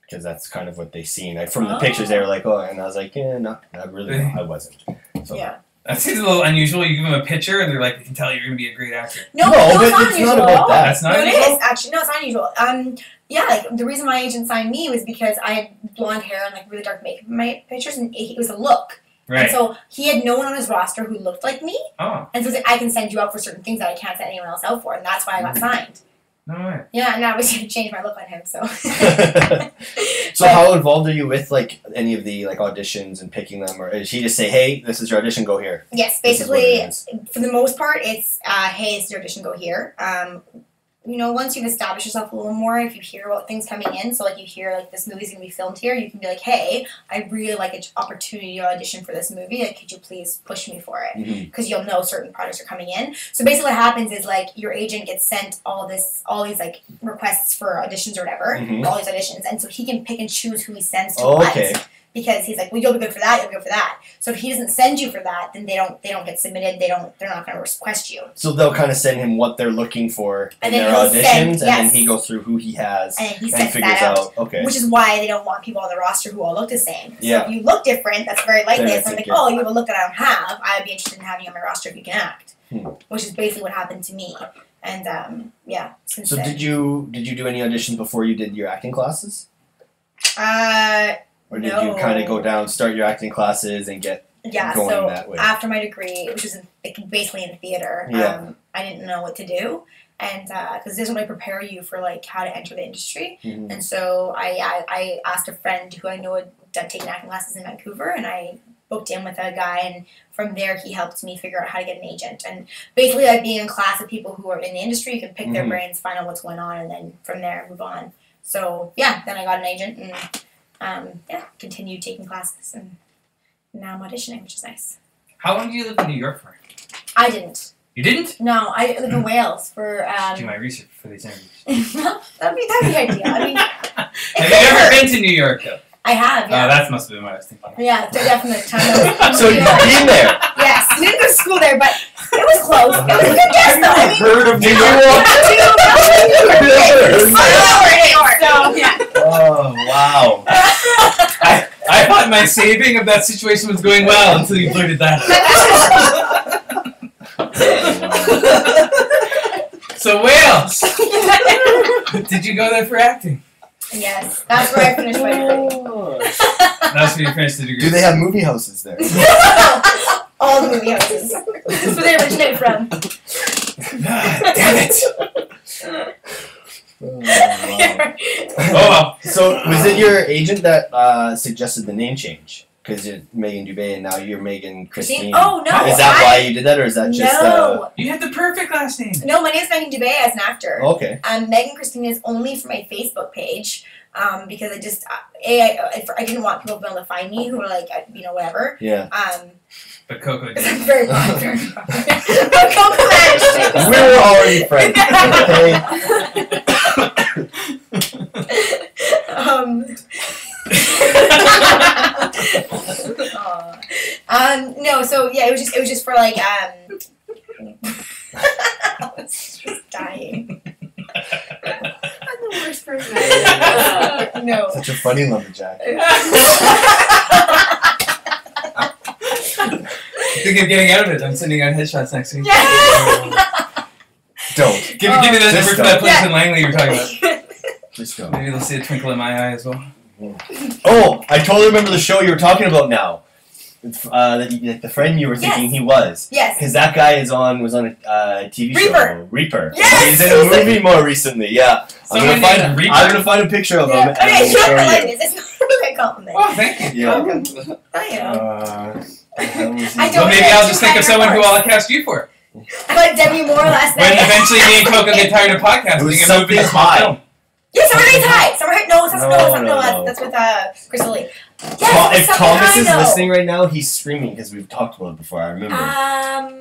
Because that's kind of what they seen. From the pictures, they were like, "Oh," and I was like, "Yeah, not really. I wasn't." So, yeah. That seems a little unusual. You give them a picture and they're like, they can tell you're going to be a great actor. No, but it's not it's unusual. not about that. That's not No, it unusual? is actually. No, it's not unusual. Yeah, like the reason my agent signed me was because I had blonde hair and like really dark makeup in my pictures, and it was a look. Right. And so he had no one on his roster who looked like me, Oh, and so he's like, I can send you out for certain things that I can't send anyone else out for, and that's why I got signed. no way. Yeah, and I was gonna change my look on him. So. So how involved are you with like any of the like auditions and picking them, or did she just say, "Hey, this is your audition, go here"? Yes, This is what basically, it is. for the most part, it's hey, it's your audition, go here. You know, once you've established yourself a little more, if you hear about things coming in, so like you hear like this movie's gonna be filmed here, you can be like, hey, I really like an opportunity to audition for this movie. Like, could you please push me for it? Mhm. Because you'll know certain projects are coming in. So basically, what happens is like your agent gets sent all these like requests for auditions or whatever, Mhm. all these auditions, and so he can pick and choose who he sends to Oh, what. okay. Because he's like, well, you'll be good for that. You'll be good for that. So if he doesn't send you for that, then they don't get submitted. They're not going to request you. So they'll kind of send him what they're looking for in And then their he'll auditions, send- and then yes. he goes through who he has And he and sets figures that out. Okay. Which is why they don't want people on the roster who all look the same. Yeah. So if you look different, that's very likely. Then If I'm it's like, a oh, you have a look that I don't have, I'd be interested in having you on my roster if you can act. Hmm. Which is basically what happened to me. And yeah, since So then. did you do any auditions before you did your acting classes, or did you kind of No. go down, start your acting classes, and get Yeah, going so that way? after my degree, which was basically in theater, Yeah. I didn't know what to do, and because this is when I prepare you for like how to enter the industry. Mhm. And so I asked a friend who I know had taken acting classes in Vancouver, and I booked in with a guy, and from there he helped me figure out how to get an agent. And basically, like being in class with people who are in the industry, you can pick their Mhm. brains, find out what's going on, and then from there move on. So yeah, then I got an agent, and continued taking classes, and now I'm auditioning, which is nice. How long did you live in New York for? I didn't. You didn't? No, I live in Wales for. Do my research for these interviews. that'd be ideal. I mean, Have you ever been to New York, though? I have. Oh, Yeah. that must have been what I was thinking. Yeah, definitely. Time So you've been there. Yes, I didn't go to school there, but it was close. It was a good guess, though. I mean, Heard of New York? So, yeah. Oh wow! I thought my saving of that situation was going well until you blurted that out. So Wales! Did you go there for acting? Yes, that's where I finished my degree. That's where you finished the degree. Do they have movie houses there? All the movie houses. That's where they originate from. Damn it! Oh, wow. Oh well. So was it your agent that suggested the name change? Because you're Megan Dubé and now you're Megan Christine. Oh, no. Is that why you did that, or is that just? No. You had the perfect last name. No, my name is Megan Dubé as an actor. Okay. Megan Christine is only for my Facebook page. Because I just I didn't want people to be able to find me who were like whatever. Yeah. But Koko Because I'm did. very blind, very blind. But Koko managed it. We were already friends. No, so yeah, it was just for like I was just dying. I'm the worst person. No. Such a funny lumberjack. Think of getting out of it. I'm sending out headshots next week. Don't. Give me that Just number for that place don't. in Langley you were talking about. Just don't. Maybe they'll see a twinkle in my eye as well. Oh, I totally remember the show you were talking about now. The friend you were thinking Yes. he was. Yes. Because that guy was on a TV show. Reaper. Reaper. Yes! He's in a movie more recently. Yeah. Someone named Reaper? I'm gonna find a picture of him. Yeah. And Okay, then sure, show I like you. this. It's not really a compliment. Oh, thank you. Yeah. I know. I I Well, don't maybe get I'll too just think high of someone who horse. I'll cast you for. I like Debbie Moore last When night. eventually me and Koko get tired of podcasting It was and move into something small high. film. Yeah, Summer Days High. Summer High. No, No. that's with Crystal Lee. Yes, If Summer Thomas High, is though. listening right now, he's screaming because we've talked about it before. I remember.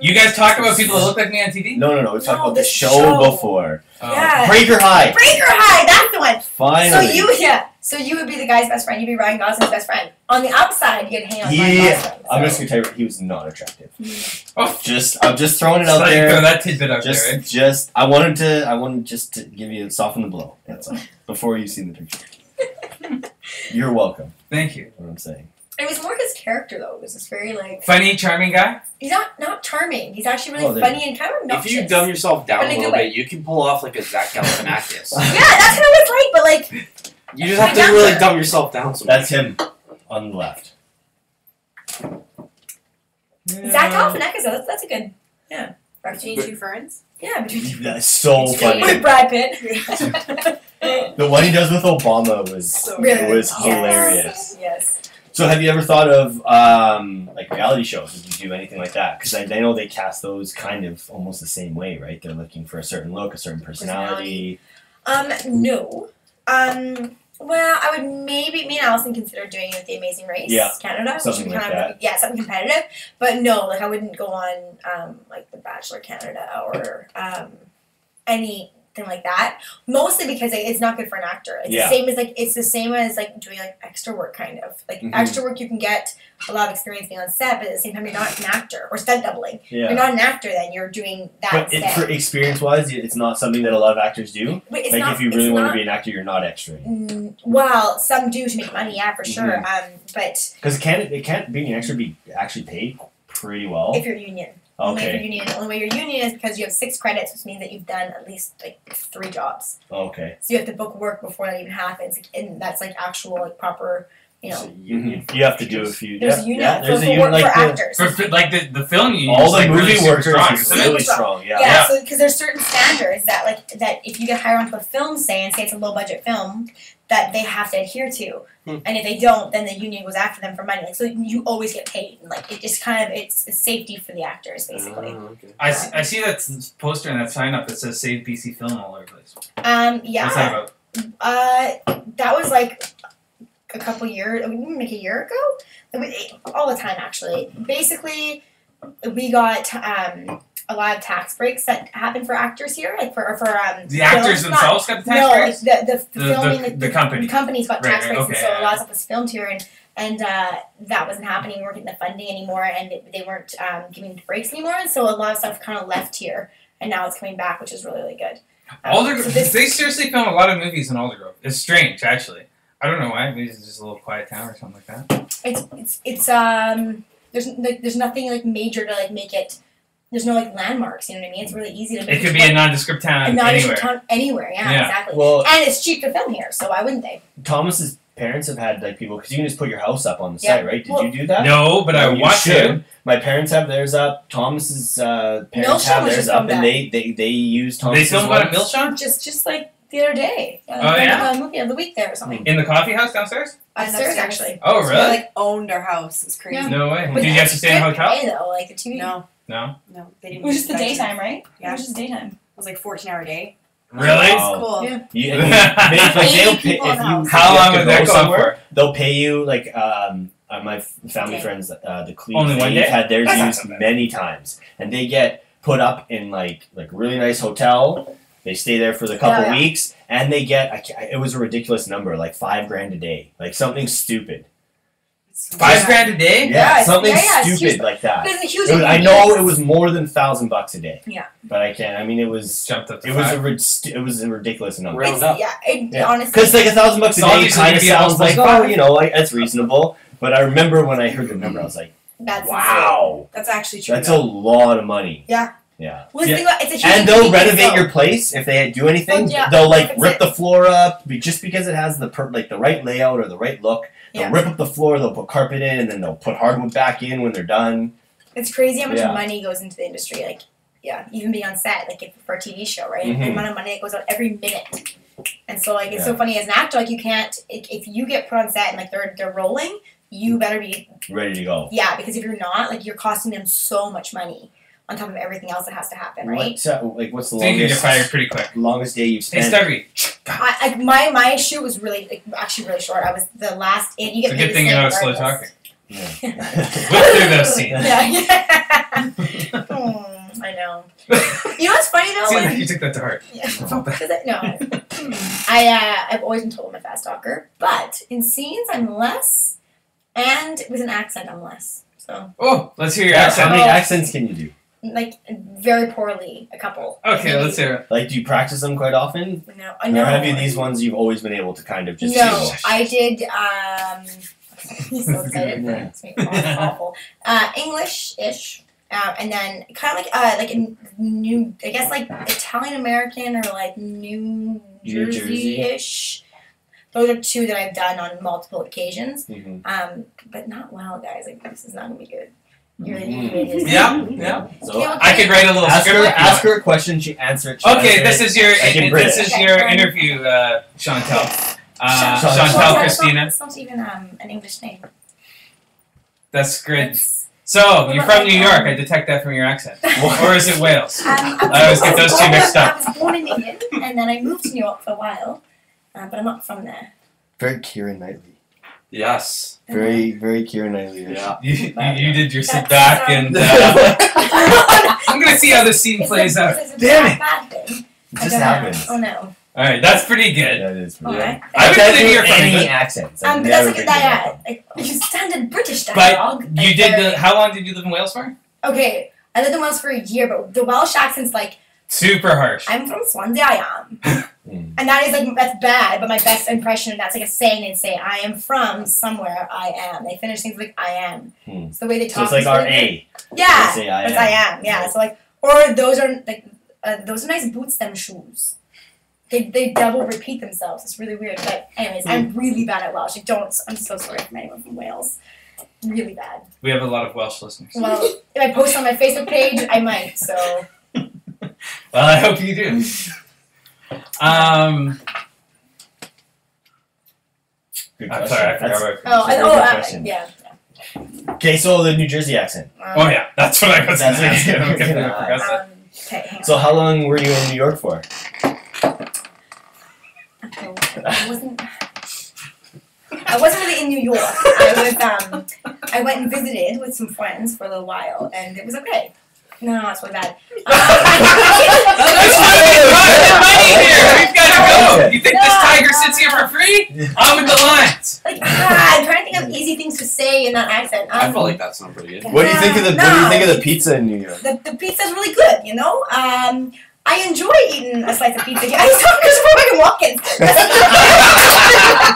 You guys talk about people that look like me on TV? No. We talked No, about the this show show. before. Oh. Yeah. Breaker High. Breaker High. That's the one. Finally. So you would be the guy's best friend. You'd be Ryan Gosling's best friend. On the upside, you'd hang out with Ryan Yeah. Gosling. I'm so. just gonna tell you, he was not attractive. Oh. I'm just throwing it Just out thought you'd throw there. that tidbit out there, right? Just I wanted just to give you soften the blow. That's all. Before you see the picture. You're welcome. Thank you. What I'm saying. It was more his character though. It was just very like Funny, charming guy. he's not charming. He's actually really Oh, there- funny and kind of obnoxious. If you dumb yourself down But a in a little good way. bit, you can pull off like a Zach Galifianakis. Yeah, that's what it was like. But like You just have to really dumb yourself down. That's him on the left. Zach Galifianakis, though, that's a good Between two ferns? yeah. Between That's so funny. with Brad Pitt. The one he does with Obama was So Really? it was Yes. hilarious. Yes. So have you ever thought of like reality shows? Did you do anything like that? Because I know they cast those kind of almost the same way, right? They're looking for a certain look, a certain personality. No. Well, I would maybe me and Allison consider doing it with The Amazing Race, Yeah, Canada, something which like kind of that. yeah, something competitive. But no, like I wouldn't go on like The Bachelor Canada or anything like that. Mostly because it's not good for an actor. It's Yeah. the same as like doing like extra work kind of. Like Mhm. extra work you can get a lot of experience being on set, but at the same time you're not an actor or stunt doubling. Yeah. You're not an actor then, you're doing that But instead. for experience-wise, it's not something that a lot of actors do. But it's Like not, if you it's really want not- to be an actor, you're not extra. Well, some do to make money, yeah, for sure. Mm-hmm. But Because it can't being an extra be actually paid pretty well. if you're union, only if you're Okay. union, the only way you're union is because you have 6 credits, which means that you've done at least like 3 jobs. Okay. So you have to book work before that even happens, and that's like actual like proper, you know. It's a union Mhm. You have to do a few. There's yeah, a union yeah, for, there's for, a union work, like for the, actors. For like the film union. all is, the like, movie really super workers strong, is isn't it? really strong. Yeah. Yeah, so because there's certain standards that if you get hired onto a film, say it's a low budget film, that they have to adhere to, and if they don't, then the union goes after them for money. Like, so you always get paid, and like it just kind of it's safety for the acters basically. Okay. I see that poster and that sign up that says "Save BC Film" all over the place. Yeah. What's that about? That was like a couple years, like a year ago. All the time, actually. Basically, we got a lot of tax breaks that happen for actors here, like for The actors films, themselves got the tax no, breaks? like the The- filming, the- like, the company. The company's got Right, tax right, breaks, and okay, so yeah, a lot of stuff was filmed here, and that wasn't happening. We weren't getting the funding anymore, and they weren't giving the breaks anymore, and so a lot of stuff kind of left here, and now it's coming back, which is really, really good. Aldergrove. So this- They seriously film a lot of movies in Aldergrove. It's strange, actually. I don't know why. Maybe it's just a little quiet town or something like that. It's there's nothing like major to like make it. There's no like landmarks. You know what I mean? It's really easy to make It could be a nondescript town anywhere. town anywhere. Yeah, Yeah. exactly. Well, And it's cheap to film here, so why wouldn't they? Thomas's parents have had like people because you can just put your house up on the Yeah. site, right? Did Well- you do that? No, but I No, you want should. to. My parents have theirs up. Thomas's parents Milsham have was theirs just up, filmed and that. they use Thomas's They filmed one at ones. Milsham? Just like the other day. Oh, yeah? Movie of the week there or something. In the coffee house downstairs? Upstairs actually. Oh, So really? they like owned our house. It's crazy. Yeah. No way. But Did you have to stay in a good hotel? pay, though, like the TV. No, No. no, they didn't. It was just the budget. daytime, right? Yeah. It was just daytime. It was like 14-hour day. Really? Wow. It's cool. Yeah. You, and they, like, they'll 80 pay, people in if the you, house. if How you have long to would that go go somewhere, for? they'll pay you like my family Okay. friends, the Cleves, Only one they've day? had theirs That's not used so bad. many times, and they get put up in like really nice hotel. They stay there for the couple Yeah, yeah. weeks, and they get it was a ridiculous number, like $5,000 a day, like something stupid. It's $5,000 a day? Yeah, it's- something yeah, it's stupid huge. like that. But it's a huge. It was- I know it was more than $1,000 a day. Yeah. But I can't. I mean, it was Jumped up to it was five. it was a ridiculous number. Round up. Yeah. Honestly. Because like $1,000 a So day obviously kind of you'd be able sounds to like, play oh, golf. you know, like that's reasonable. But I remember when I heard the number, I was like, That's wow, That's actually true. that's a lot of money. Yeah. Yeah. Well, Yeah. think about, it's a huge And they'll convenience, renovate though. your place if they do anything. Oh, yeah. They'll like That's rip it. the floor up just because it has the the right layout or the right look. They'll Yeah. rip up the floor. They'll put carpet in, and then they'll put hardwood back in when they're done. It's crazy how much Yeah. money goes into the industry. Like, yeah, even being on set, like for a TV show, right? Mhm. The amount of money that goes out every minute. And so, like, it's so Yeah. funny as an actor, like, you can't if you get put on set and like they're rolling, you better be Ready to go. because if you're not, like, you're costing them so much money on top of everything else that has to happen, right? What's the So you can get fired longest pretty quick. day you've Hey, spent? Stubby. My shoot was really actually really short. I was the last. You It's get a paid good the thing same you're not slow regardless. talking. Yeah. Whip through those scenes. Yeah. I know. You know what's funny though? Seems Like, like you took that to heart. yeah. No. I've always been told I'm a fast talker, but in scenes I'm less, and with an accent I'm less. So Oh, let's hear your Yeah, how accent. many accents can you do? like very poorly, a couple. Okay, Maybe. let's hear it. Like, do you practice them quite often? No, Or have you these ones you've always been able to kind of just No, do? I did. He's so excited. It's awful. English-ish. And then kind of like a new, I guess like Italian American or like New Jersey-ish. Those are two that I've done on multiple occasions. But not well, guys. Like this is not gonna be good. You really need to be Yeah. So I could write a little script. ask her a question. She answered. Okay, this is your Okay, interview, Chantel. Chantel Chantel Christina. It's not even an English name. That's great. So you're from New York. I detect that from your accent. Or is it Wales? I always get those two mixed up. I was born in England, and then I moved to New York for a while, but I'm not from there. Very Keira Knightley. Yes. Very Keira Knightley. Yeah. You did your sit That's, back and I'm gonna see how this scene plays out. Damn it! Bad thing. It I just don't know. happens. Oh no. All right, that's pretty good. That is pretty Alright. good. I would can't really do hear from any you. accents. I've But that's never like been that. Like standard British But dialogue. you like, did very- how long did you live in Wales for? Okay, I lived in Wales for a year, but the Welsh accent's like, Super harsh. I'm from Swansea, I am. And that is like, that's bad, but my best impression, that's like a saying they'd say, I am from somewhere, I am. They finish things like, I am. It's the way they So talk. it's like is our really A. good. Yeah, They say I it's am. I am, yeah. So like, or those are like, those are nice boots, them shoes. They double repeat themselves. It's really weird. But anyways, I'm really bad at Welsh. I'm so sorry from anyone from Wales. Really bad. We have a lot of Welsh listeners. Well, if I post on my Facebook page, I might, so. Well, I hope you do. Good I'm question. sorry, I forgot That's- what Oh, That's a very good question. yeah. Okay, so the New Jersey accent. Oh yeah, that's what I was That's going to ask you. what I was Okay, gonna I forgot that. Okay, hang on. So how long were you in New York for? I wasn't really in New York. I went and visited with some friends for a little while, and it was okay. No, that's really bad. Let's get money here. We've got to go. You think this tiger sits here for free? On with the lines. Like, I'm trying to think of easy things to say in that accent. I feel like that sounds pretty good. What do you think of the No. What do you think of the pizza in New York? The pizza's really good, you know? I enjoy eating a slice of pizza. I saw Christopher fucking Watkins.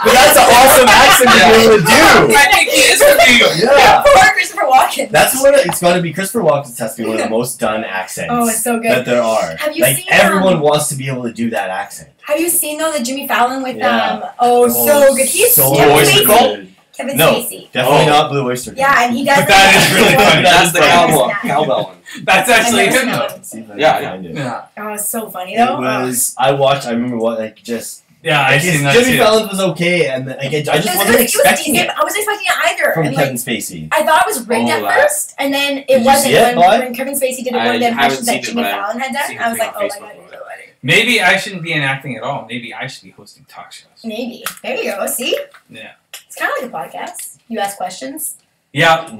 But that's an awesome accent to be able to do. I think he is from New York. Yeah. Poor Christopher Watkins. That's what it's got to be. Christopher Walken has to be one of the most done accents Oh, it's so good. that there are. Have you like seen, everyone wants to be able to do that accent. Have you seen though the Jimmy Fallon with Yeah. so good. He's so Kevin Oyster Spacey. Cult? Kevin No. Spacey. Definitely Oh. not Blue Oyster Cult. Yeah, and he does. But that is really funny. That's the Cowbell. cowbell one. That's actually him though. Let's see if I can Yeah, yeah. find it. Yeah. Oh, it's so funny It though. was. I remember what like just. Yeah, Like, I've seen that Jimmy too. Fallon was okay, and then, like, I just It was wasn't good. expecting it I wasn't expecting it either. from and, Kevin like, Spacey. I thought it was rigged Oh, at that- first, and then Did it you wasn't see it, when Kevin Spacey did one of the I haven't impressions seen that it, Jimmy but Fallon had seen done. I was it like, on oh Facebook my god. about it. Maybe I shouldn't be in acting at all. Maybe I should be hosting talk shows. Maybe. There you go. See? Yeah. It's kind of like a podcast. You ask questions. Yeah,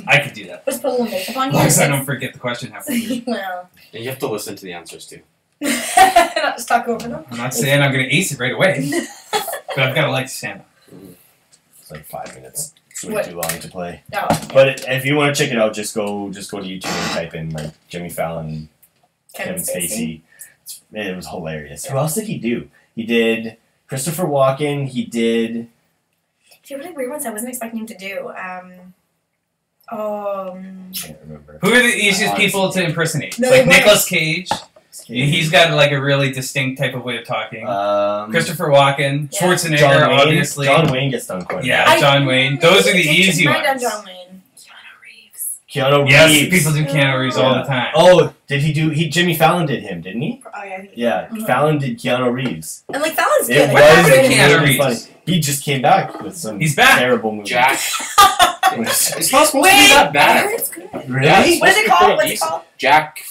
I could do that. Just put a little makeup on As you. long as I don't forget the question halfway. Well, And you have to listen to the answers too. not just talk over them. I'm not saying I'm going to ace it right away, but I've got to like stand up. It's like 5 minutes. It's way What? too long to play. No. But if you want to check it out, just go to YouTube and type in like Jimmy Fallon, Kevin Spacey. It was hilarious. Who else did he do? He did Christopher Walken. He did. A few really weird ones I wasn't expecting him to do. I can't remember. Who are the easiest people to impersonate? No, Like they weren't. Nicolas Cage. He's got like a really distinct type of way of talking. Christopher Walken, Yeah. Schwarzenegger, John Wayne. obviously. John Wayne gets done quite a Yeah, bit. John Wayne. Those are the easy Right on ones. John Wayne. Keanu Yes, Reeves. people do Keanu Reeves all the time. Oh, did he do? Jimmy Fallon did him, didn't he? Oh yeah. Yeah, Mhm. Fallon did Keanu Reeves. And like Fallon's It good. What was happened to really Keanu funny. Reeves? He just came back with some He's back. terrible movie. Jack. It's not supposed to be Wait, that I bad. heard it's good. Really? Yeah, it's What is supposed to it be called? pretty What's it decent. called? Jack.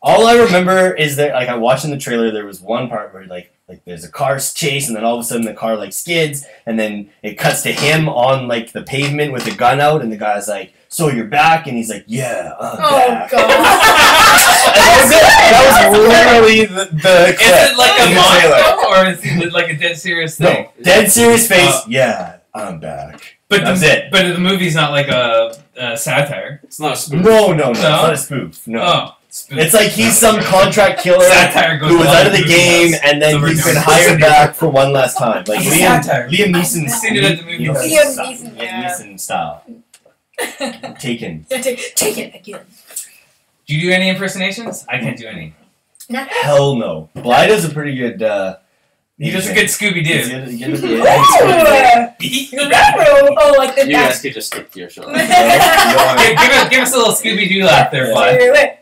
All I remember is that, like, I watched in the trailer, there was one part where, like there's a car chase, and then all of a sudden the car, like, skids, and then it cuts to him on, like, the pavement with the gun out, and the guy's like, so you're back? And he's like, yeah, I'm Oh back. god. That was it. That was literally the clip. Is it like a in the trailer. monologue or is it like a dead serious thing? No, dead serious face, Oh. yeah, I'm back. But That's the, it. But the movie's not like a satire. It's not a spoof. No, it's not a spoof. No. Oh. It's like he's some contract killer Satire goes who was along out of the with game movies. and then So we're he's been doing hired this. back for one last time. Like It's Liam satire. Neeson's Seen it at the movie. Liam Neeson, yeah. Neeson style. Taken. Yeah, take it again. Do you do any impersonations? I can't do any. Nothing. Hell no. Bly does a pretty good. He does a good Scooby Doo. Ooh! Oh, like the You guys could just stick to your show. Give us a little Scooby Doo laugh there, Bly. Do it.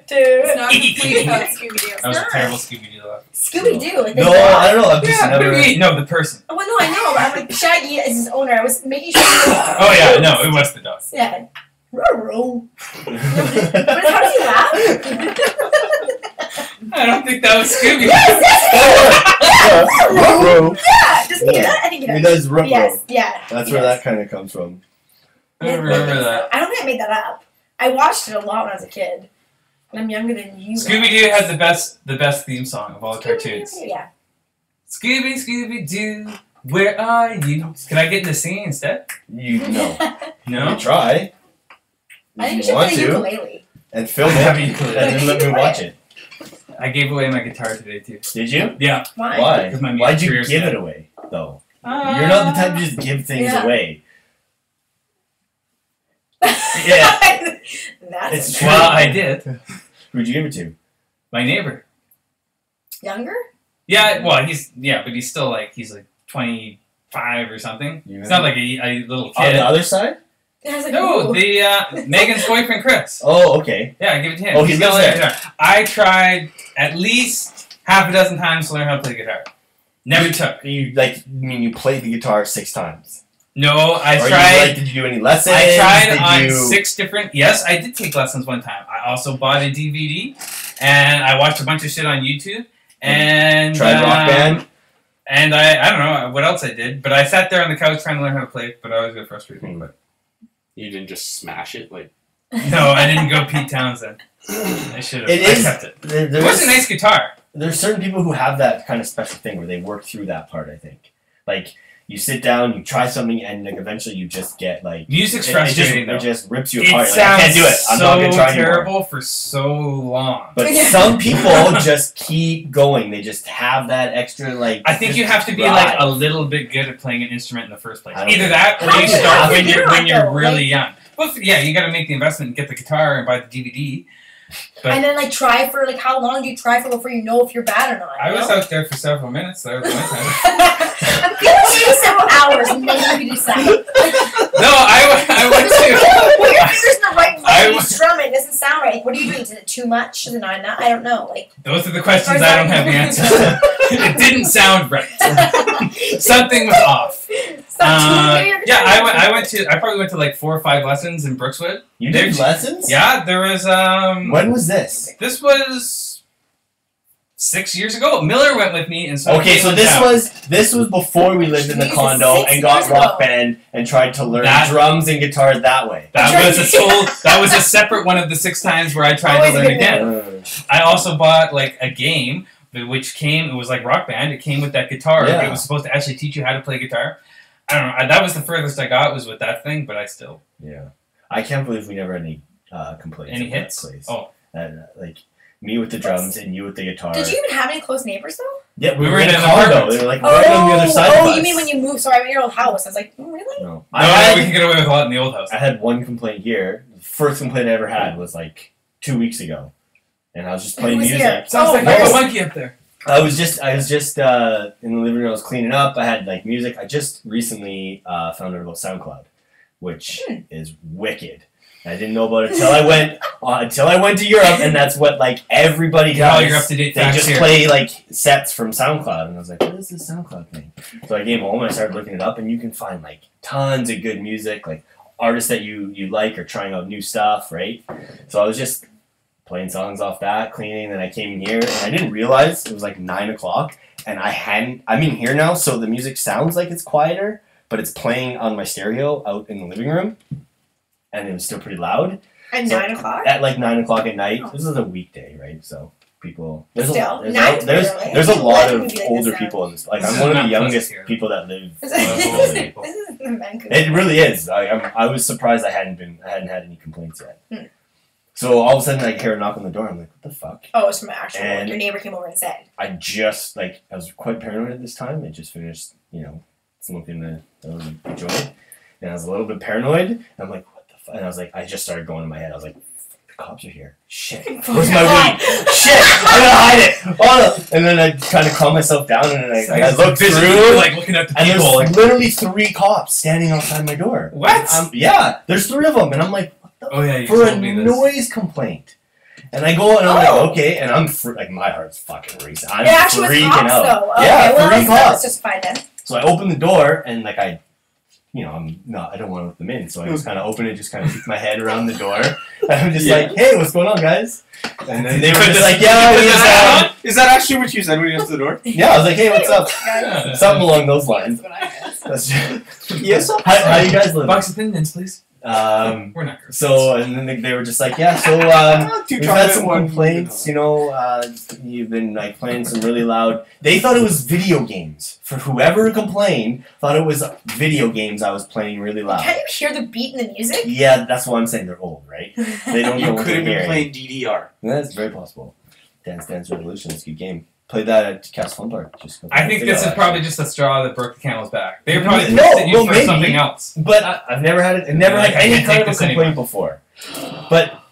It's not complete without Scooby-Doo. That was a terrible Scooby Doo laugh. Scooby Doo. Like the No, dog. I don't know. I've just Yeah, what do never. you mean? No, the person. Oh, well, no, I know. I'm like Shaggy is his owner. I was making sure. Oh yeah, no, it was the dog. Yeah. Ruh-roh. But how does he laugh? I don't think that was Scooby. Ruh-roh. Yeah, does he do that? I think he He does. does ruh-roh. Yes, yeah. That's he where does. that kind of comes from. I don't remember that. I don't think I made that up. I watched it a lot when I was a kid. And I'm younger than you. Scooby Doo has the best theme song of all the cartoons. Yeah. Scooby Doo, where are you? Can I get in the singing instead? You know. No. You try. I think If you you should want play to. ukulele. And film I it. have a And ukulele. then let me watch it. I gave away my guitar today too. Did you? Yeah. Why? Why? Because my Why'd you career's give dead. it away, though? You're not the type to just give things Yeah. away. Yeah. That's It's true. Well, I did. Who'd you give it to? My neighbor. younger. Yeah. Well, but he's still he's 25 or something. You It's not like a little On the kid. other side? I was like, No, ooh. the Megan's boyfriend Chris. Oh, okay. Yeah, I give it to him. Oh, he got lives a guitar. I tried at least half a dozen times to learn how to play guitar. Never took. You you played the guitar 6 times. No, I Or tried. did you do any lessons? I tried Did on you... 6 different. Yes, I did take lessons one time. I also bought a DVD, and I watched a bunch of shit on YouTube. And Tried Rock Band? And I don't know what else I did, but I sat there on the couch trying to learn how to play. But I always get frustrated. But You didn't just smash it like. no, I didn't go Pete Townsend. I should have. It I is- kept it. There's, It was a nice guitar. there's certain people who have that kind of special thing where they work through that part, I think. Like, you sit down, you try something, and eventually you just get, Music's it frustrating just, though. it just rips you It apart. Like, sounds I can't do it. I'm so not going to try anymore. terrible for so long. But some people just keep going. They just have that extra, I think you have to be drive. a little bit good at playing an instrument in the first place. I don't Either think- that, or How you do you start have to when do you're that, when you're though? really young. Well, yeah, you got to make the investment and get the guitar and buy the DVD. But And then try for how long do you try for before you know if you're bad or not? I you was know? out there for several minutes. That was one time. I'm feeling maybe several hours and then you can decide. No, I went to. When your fingers in the right I way, you w- strum it. It doesn't sound right. What are you doing? Is it too much? Is it not enough? I don't know. Those are the questions I don't have the answer to. It didn't sound right. Something was off. Yeah, I went to. I probably went to 4 or 5 lessons in Brookswood. You did There's- lessons? Yeah, there was. When was this? This was 6 years ago. Miller went with me, and so Okay, so this was before we lived in the Jesus, condo 6 and got years Rock ago. Band and tried to learn That- drums and guitar that way. That was a separate one of the 6 times where I tried Always to a learn good again. I also bought a game which came. It was like Rock Band. It came with that guitar. Yeah. It was supposed to actually teach you how to play guitar. I don't know. That was the furthest I got was with that thing, but I still Yeah. I can't believe we never had any complaints. any at that hits. place. Oh, Me with the drums and you with the guitar. Did you even have any close neighbors though? Yeah, We were in a an condo. apartment. They were right on the other side of us. You mean when you moved? Sorry, I mean your old house. I was like, oh, really? No. no, we can get away with a lot in the old house. I had one complaint here. The first complaint I ever had was 2 weeks ago. And I was just playing Who was music. here? Sounds like where's- a monkey up there. I was just in the living room. I was cleaning up. I had music. I just recently found out about SoundCloud, which is wicked. I didn't know about it until I went to Europe, and that's what everybody Get all does. your up-to-date They facts just here. play sets from SoundCloud, and I was like, "What is this SoundCloud thing?" So I came home and I started looking it up, and you can find tons of good music, artists that you like or trying out new stuff, right? So I was just playing songs off that, cleaning, and I came in here, and I didn't realize it was 9 o'clock, and I'm in here now, so the music sounds like it's quieter, but it's playing on my stereo out in the living room, and it was still pretty loud. At So, 9 o'clock? At 9 o'clock at night. This is a weekday, right? So people, there's Still, a, nine's there's, early. there's a People lot like of it to be like older this now. people in this. This I'm is one of not the pleasant youngest here. people that live. This older people. is in Vancouver. It really is. I was surprised I hadn't had any complaints yet. So all of a sudden, I hear a knock on the door. I'm like, what the fuck? Oh, it was from actual. And- Your neighbor came over and said. I was quite paranoid at this time. I just finished, smoking a joint. And I was a little bit paranoid. And I'm like, what the fuck? And I was like, I just started going in my head. I was like, the cops are here. Shit. Where's my weed? Shit. I gotta hide it. Oh, no. And then I kind of calm myself down and I looked through. like looking at the And people. there's literally 3 cops standing outside my door. What? Yeah, there's 3 of them. And I'm like, what the Oh yeah, you for a told me this. noise complaint. And I go and I'm like, okay, and I'm like, my heart's fucking racing. I'm It actually was freaking cops, out. though. Okay, Yeah, well, 3 that's cops. justified then. So I open the door and like I don't want to let them in. So I just kind of open it, just kind of keep my head around the door. And I'm just like, hey, what's going on, guys? And then they were just like, yeah, Is that actually what you said when you went to the door? yeah. I was like, hey, what's up? Yeah. Something along those lines. That's what I guess. That's Yes. how you guys live? Box of opinions, please. We're not girls. So and then they were just like, yeah. So we've had some complaints. You've been like playing some really loud. They thought it was video games. For whoever complained, thought it was video games I was playing really loud. Can't you hear the beat in the music? Yeah, that's why I'm saying they're old, right? They don't know You what could they're have been hearing. playing DDR. That's very possible. Dance Dance Revolution is a good game. Played that at Cass Fun Park. I think this is probably just a straw that broke the camel's back. They were probably No, testing you well, for maybe. something else. But I've never had it. Never had I any can't kind take of a this complaint anymore. before. But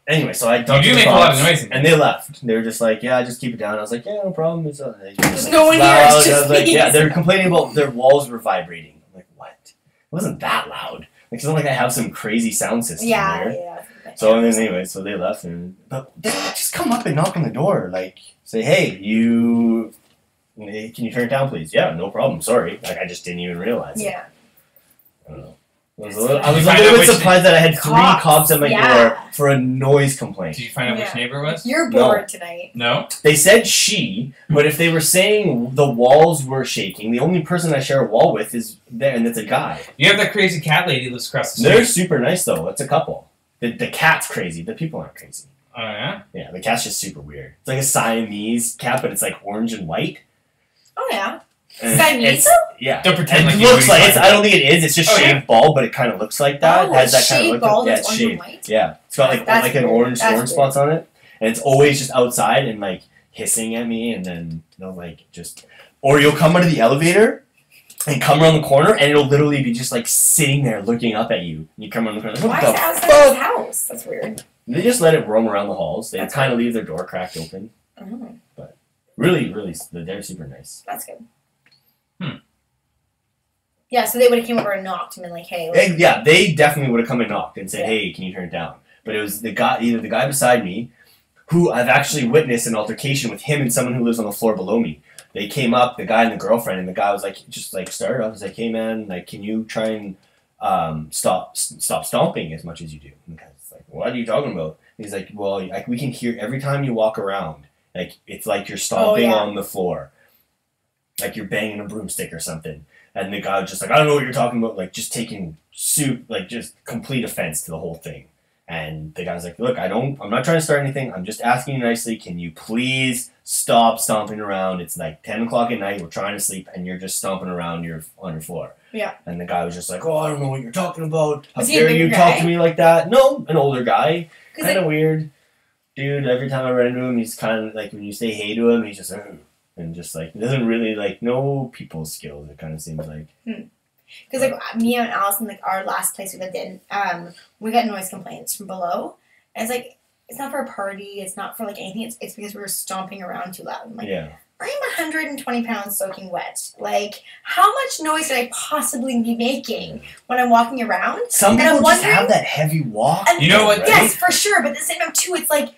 anyway, so I You talked to do the make a lot of cops, noise in and they left. They were just like, "Yeah, just keep it down." I was like, "Yeah, no problem." It's There's no one here, loud. it's I just was like, me. "Yeah." They were complaining about their walls were vibrating. I'm like, "What? It wasn't that loud." Like, it's not like I have some crazy sound system Yeah, there. yeah. So and then anyway, so they left, but they just come up and knock on the door, like say, "Hey, can you turn it down, please?" Yeah, no problem. Sorry, like I just didn't even realize. it. Yeah. I don't know. I was a little Did you find out bit which- surprised that I had 3 cops at my Yeah. door for a noise complaint. Did you find out which Yeah. neighbor it was? You're No. bored tonight. No. They said she, but if they were saying the walls were shaking, the only person I share a wall with is there, and it's a guy. You have that crazy cat lady who lives across the street. They're super nice though. It's a couple. The cat's crazy. The people aren't crazy. Oh yeah. Yeah, the cat's just super weird. It's like a Siamese cat, but it's like orange and white. Oh yeah. And Siamese? Yeah. Don't pretend It like you looks know like what it's. you're I don't think it is. It's just Oh, yeah. shaved bald, but it kind of looks like that. Oh, It has that it's kind of shaved look. bald, Yeah, it's it's orange and shaved. white? Yeah, it's got like That's like an weird. orange That's spots on it, and it's always just outside and like hissing at me, and then they'll like just, or you'll come out of the elevator. And come around the corner, and it'll literally be just like sitting there looking up at you. And you come around the corner, like, Why what is the that outside fuck? his house? That's weird. They just let it roam around the halls. They That's kind of leave their door cracked open. Oh, Really, they're super nice. that's good. Hmm. Yeah, so they would have came over and knocked and been like, hey. Like, Yeah, they definitely would have come and knocked and said, Yeah. "Hey, can you turn it down?" But it was either the guy beside me, who I've actually witnessed an altercation with him and someone who lives on the floor below me. They came up, the guy and the girlfriend, and the guy was like, just like started off, was like, "Hey man, like, can you try and stop stomping as much as you do?" And the guy's like, "What are you talking about?" He's like, "Well, like we can hear every time you walk around, like it's like you're stomping yeah. on the floor, like you're banging a broomstick or something." And the guy was just like, "I don't know what you're talking about," like just taking just complete offense to the whole thing. And the guy's like, "Look, I'm not trying to start anything. I'm just asking you nicely. Can you please stop stomping around? It's like 10 o'clock at night. We're trying to sleep, and you're just stomping around on your floor." Yeah. And the guy was just like, "Oh, I don't know what you're talking about. How Was he a dare bigger you guy? talk to me like that?" No, an older guy. 'cause Kind like, of weird. Dude, every time I run into him, he's kind of like, when you say hey to him, he's just, and just like, doesn't really, like, no people skills, it kind of seems like. Because like me and Allison, like our last place we lived in, we got noise complaints from below. And it's like, it's not for a party, it's not for like anything, it's because we were stomping around too loud. I'm like, Yeah. I'm 120 pounds soaking wet. Like, how much noise could I possibly be making when I'm walking around? Some And I'm people just wondering- have that heavy walk. And You know what- right? Yes, for sure. But at the same time, too, it's like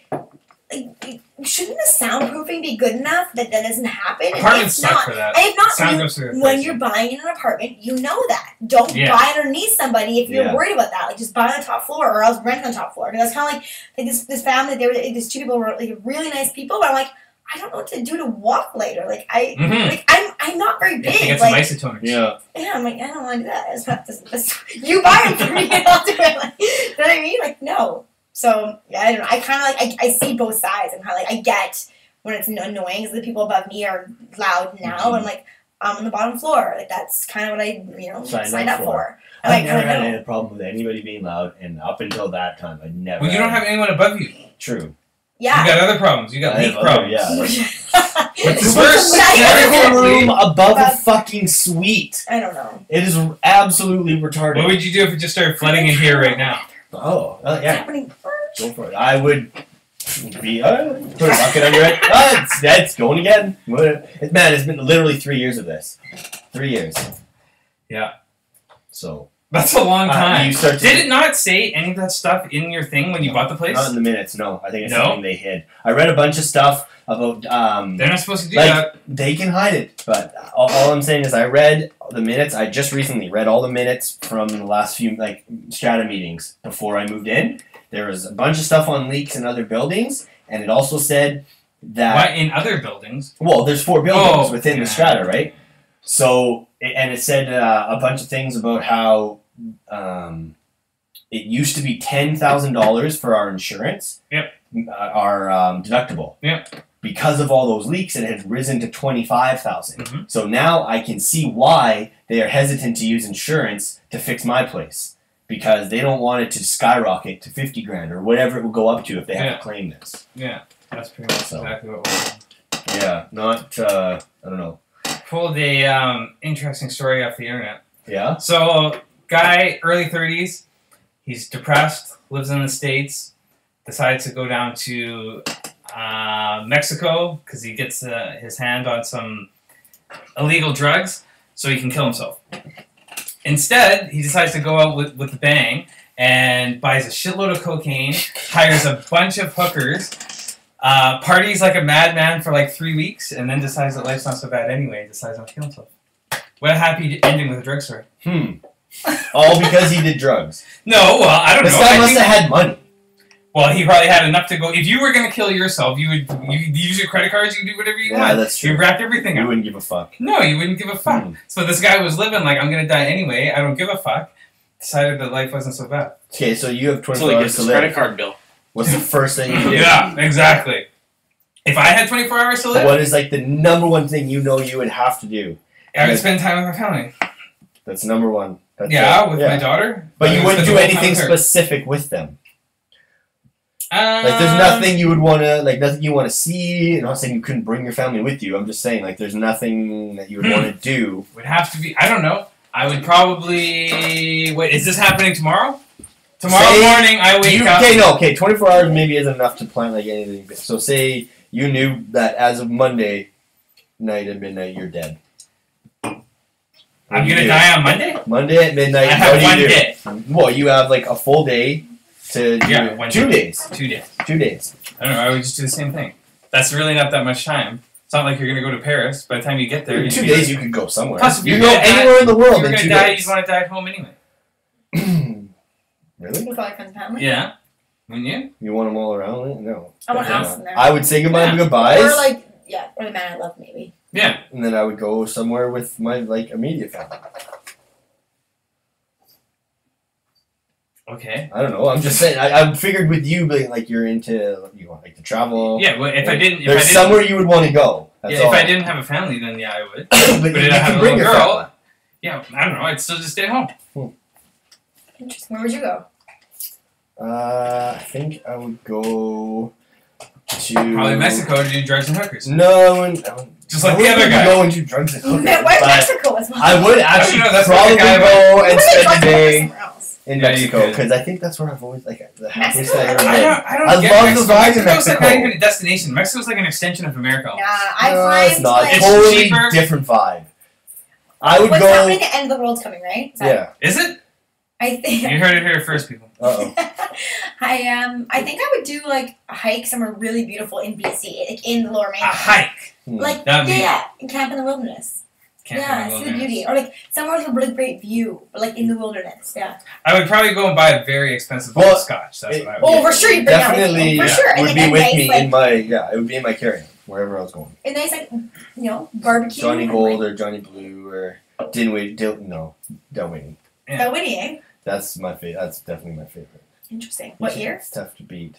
shouldn't the soundproofing be good enough that doesn't happen? And Apartments it's suck not. for that. And if not, Sound you- goes through the when crazy. you're buying in an apartment, you know that. Don't Yeah. buy underneath somebody if you're Yeah. worried about that. Like, just buy on the top floor or else rent on the top floor. Because that's kind of like this family. These two people were like really nice people, but I'm like, I don't know what to do to walk later. Like I'm not very You have to big. get some Like isotoners. Yeah. I'm like, I don't want to do that. It's not this. You buy it for me, and I'll do it. Like, you know what I mean? Like, no. So yeah, I don't know. I kind of like I see both sides, and kind of like I get when it's annoying because the people above me are loud now. Mhm. I'm like, I'm on the bottom floor. Like that's kind of what I Signed signed up up for. for. I've never I had know. any problem with anybody being loud, and up until that time, I never. Well, you don't have anyone above you. True. You Yeah. got other problems. You got I have leak other- problems. yeah. It's What's worse. Not even Technically, room above a fucking suite? I don't know. It is absolutely retarded. what would you do if it just started flooding in here right now? Oh, What's yeah. happening first? Go for it. I would be put a bucket under it. It's going again. Man, it's been literally 3 years of this. 3 years. Yeah. So That's a long time. you start to Did it not say any of that stuff in your thing when you bought the place? not in the minutes. No, I think it's No? something they hid. I read a bunch of stuff about They're not supposed to do like, that. they can hide it, but all I'm saying is I read the minutes. I just recently read all the minutes from the last few strata meetings before I moved in. There was a bunch of stuff on leaks in other buildings, and it also said that What in other buildings? well, there's 4 buildings within yeah. the strata, right? So it said a bunch of things about how it used to be $10,000 for our insurance. Yep. Our deductible. Yep. Because of all those leaks, it had risen to $25,000. Mhm. So now I can see why they are hesitant to use insurance to fix my place, because they don't want it to skyrocket to 50 grand or whatever it will go up to if they have Yeah. to claim this. Yeah, that's pretty much So. exactly what we're Yeah, not I don't know. pulled a interesting story off the internet. Yeah. So, guy, early 30s, he's depressed, lives in the States, decides to go down to Mexico because he gets his hand on some illegal drugs so he can kill himself. Instead, he decides to go out with a bang and buys a shitload of cocaine, hires a bunch of hookers, parties like a madman for like 3 weeks, and then decides that life's not so bad anyway and decides not to kill himself. What a happy ending with a drug story. All because he did drugs. No, well, I don't This know. guy I must think- have had money. Well, he probably had enough to go. If you were going to kill yourself, you use your credit cards, you could do whatever you Yeah, want. that's true. You wrapped everything You up. wouldn't give a fuck. No, you wouldn't give a fuck. Hmm. So this guy was living like, I'm going to die anyway, I don't give a fuck. Decided that life wasn't so bad. Okay, so you have 24 Until he hours gets to his live. credit card bill. What's the first thing you do? Yeah, exactly. If I had 24 hours to live, What is like the number one thing you know you would have to do? I would spend time with my family. That's number one. That's Yeah, it. with my daughter. But I you would wouldn't spend do the whole time anything with her. specific with them. Like there's nothing you would want to nothing you want to see. I'm not saying you couldn't bring your family with you. I'm just saying like there's nothing that you would want to do. Would have to be, I don't know. I would probably, wait, is this happening tomorrow? Tomorrow Say morning I wake up. Okay, 24 hours maybe isn't enough to plan like anything. So say you knew that as of Monday night at midnight you're dead. I'm going to die on Monday? Monday at midnight. I have what do one you do? day. Well, you have like a full day to do Yeah, one 2 day. days. 2 days. 2 days. I don't know, I would just do the same thing. That's really not that much time. It's not like you're going to go to Paris. By the time you get there, In you'd 2 be- days you could go somewhere. Plus, if you you're go gonna die- anywhere in the If world you're in going 2 to die, days. you'd want to die at home anyway. Really? With all your friends and family? Yeah. Wouldn't you? You want them all around? No. I want Definitely house not. in there. I would say goodbye Yeah. and goodbyes, Or like, yeah, or the man I love maybe. Yeah. and then I would go somewhere with my like immediate family. Okay. I don't know. I'm just saying. I figured with you being like you're into you want like to travel. Yeah, well, if I didn't... There's somewhere you would want to go. That's Yeah, all. if I didn't have a family, then yeah, I would. but But you if I had can a bring little your girl- family. Yeah, I don't know, I'd still just stay home. Interesting. Where would you go? I think I would go to Probably Mexico to do drugs and hookers. No, I wouldn't Just like I the wouldn't other guy. go and do drugs and hookers. Why but Mexico as well? I would actually know, that's what probably the guy go You and wouldn't spend go a day somewhere else. in Yeah, you Mexico could. because I think that's where I've always like the happiest Mexico? I've ever I been. don't get love Mexico. the vibe in Mexico's like Mexico. not even a destination. Mexico's like an extension of America. Nah, I No, find it's not. like It's Totally cheaper. different vibe. I would what's go. happening, the end of the world's coming, right? Is that- Yeah. Is it? I think. You heard it here first, people. Uh-oh. I think I would do like a hike somewhere really beautiful in BC, like in the Lower A Mainland. hike. Like That'd be- yeah, and camp in the wilderness. Can't Yeah, go see the wilderness. beauty, or like somewhere with a really great view, but like in the wilderness. Yeah. I would probably go and buy a very expensive Well, bottle of scotch. That's what I would Oh, do. for sure, you bring that with Definitely you. For sure, and would like be a with nice, me like, in my it would be in my carry-on wherever I was going. a nice like barbecue. Johnny and, Gold like, or Johnny Blue or Delwynnie. that Winnie, eh? That's my favorite. That's definitely my favorite. Interesting. What year? It's tough to beat.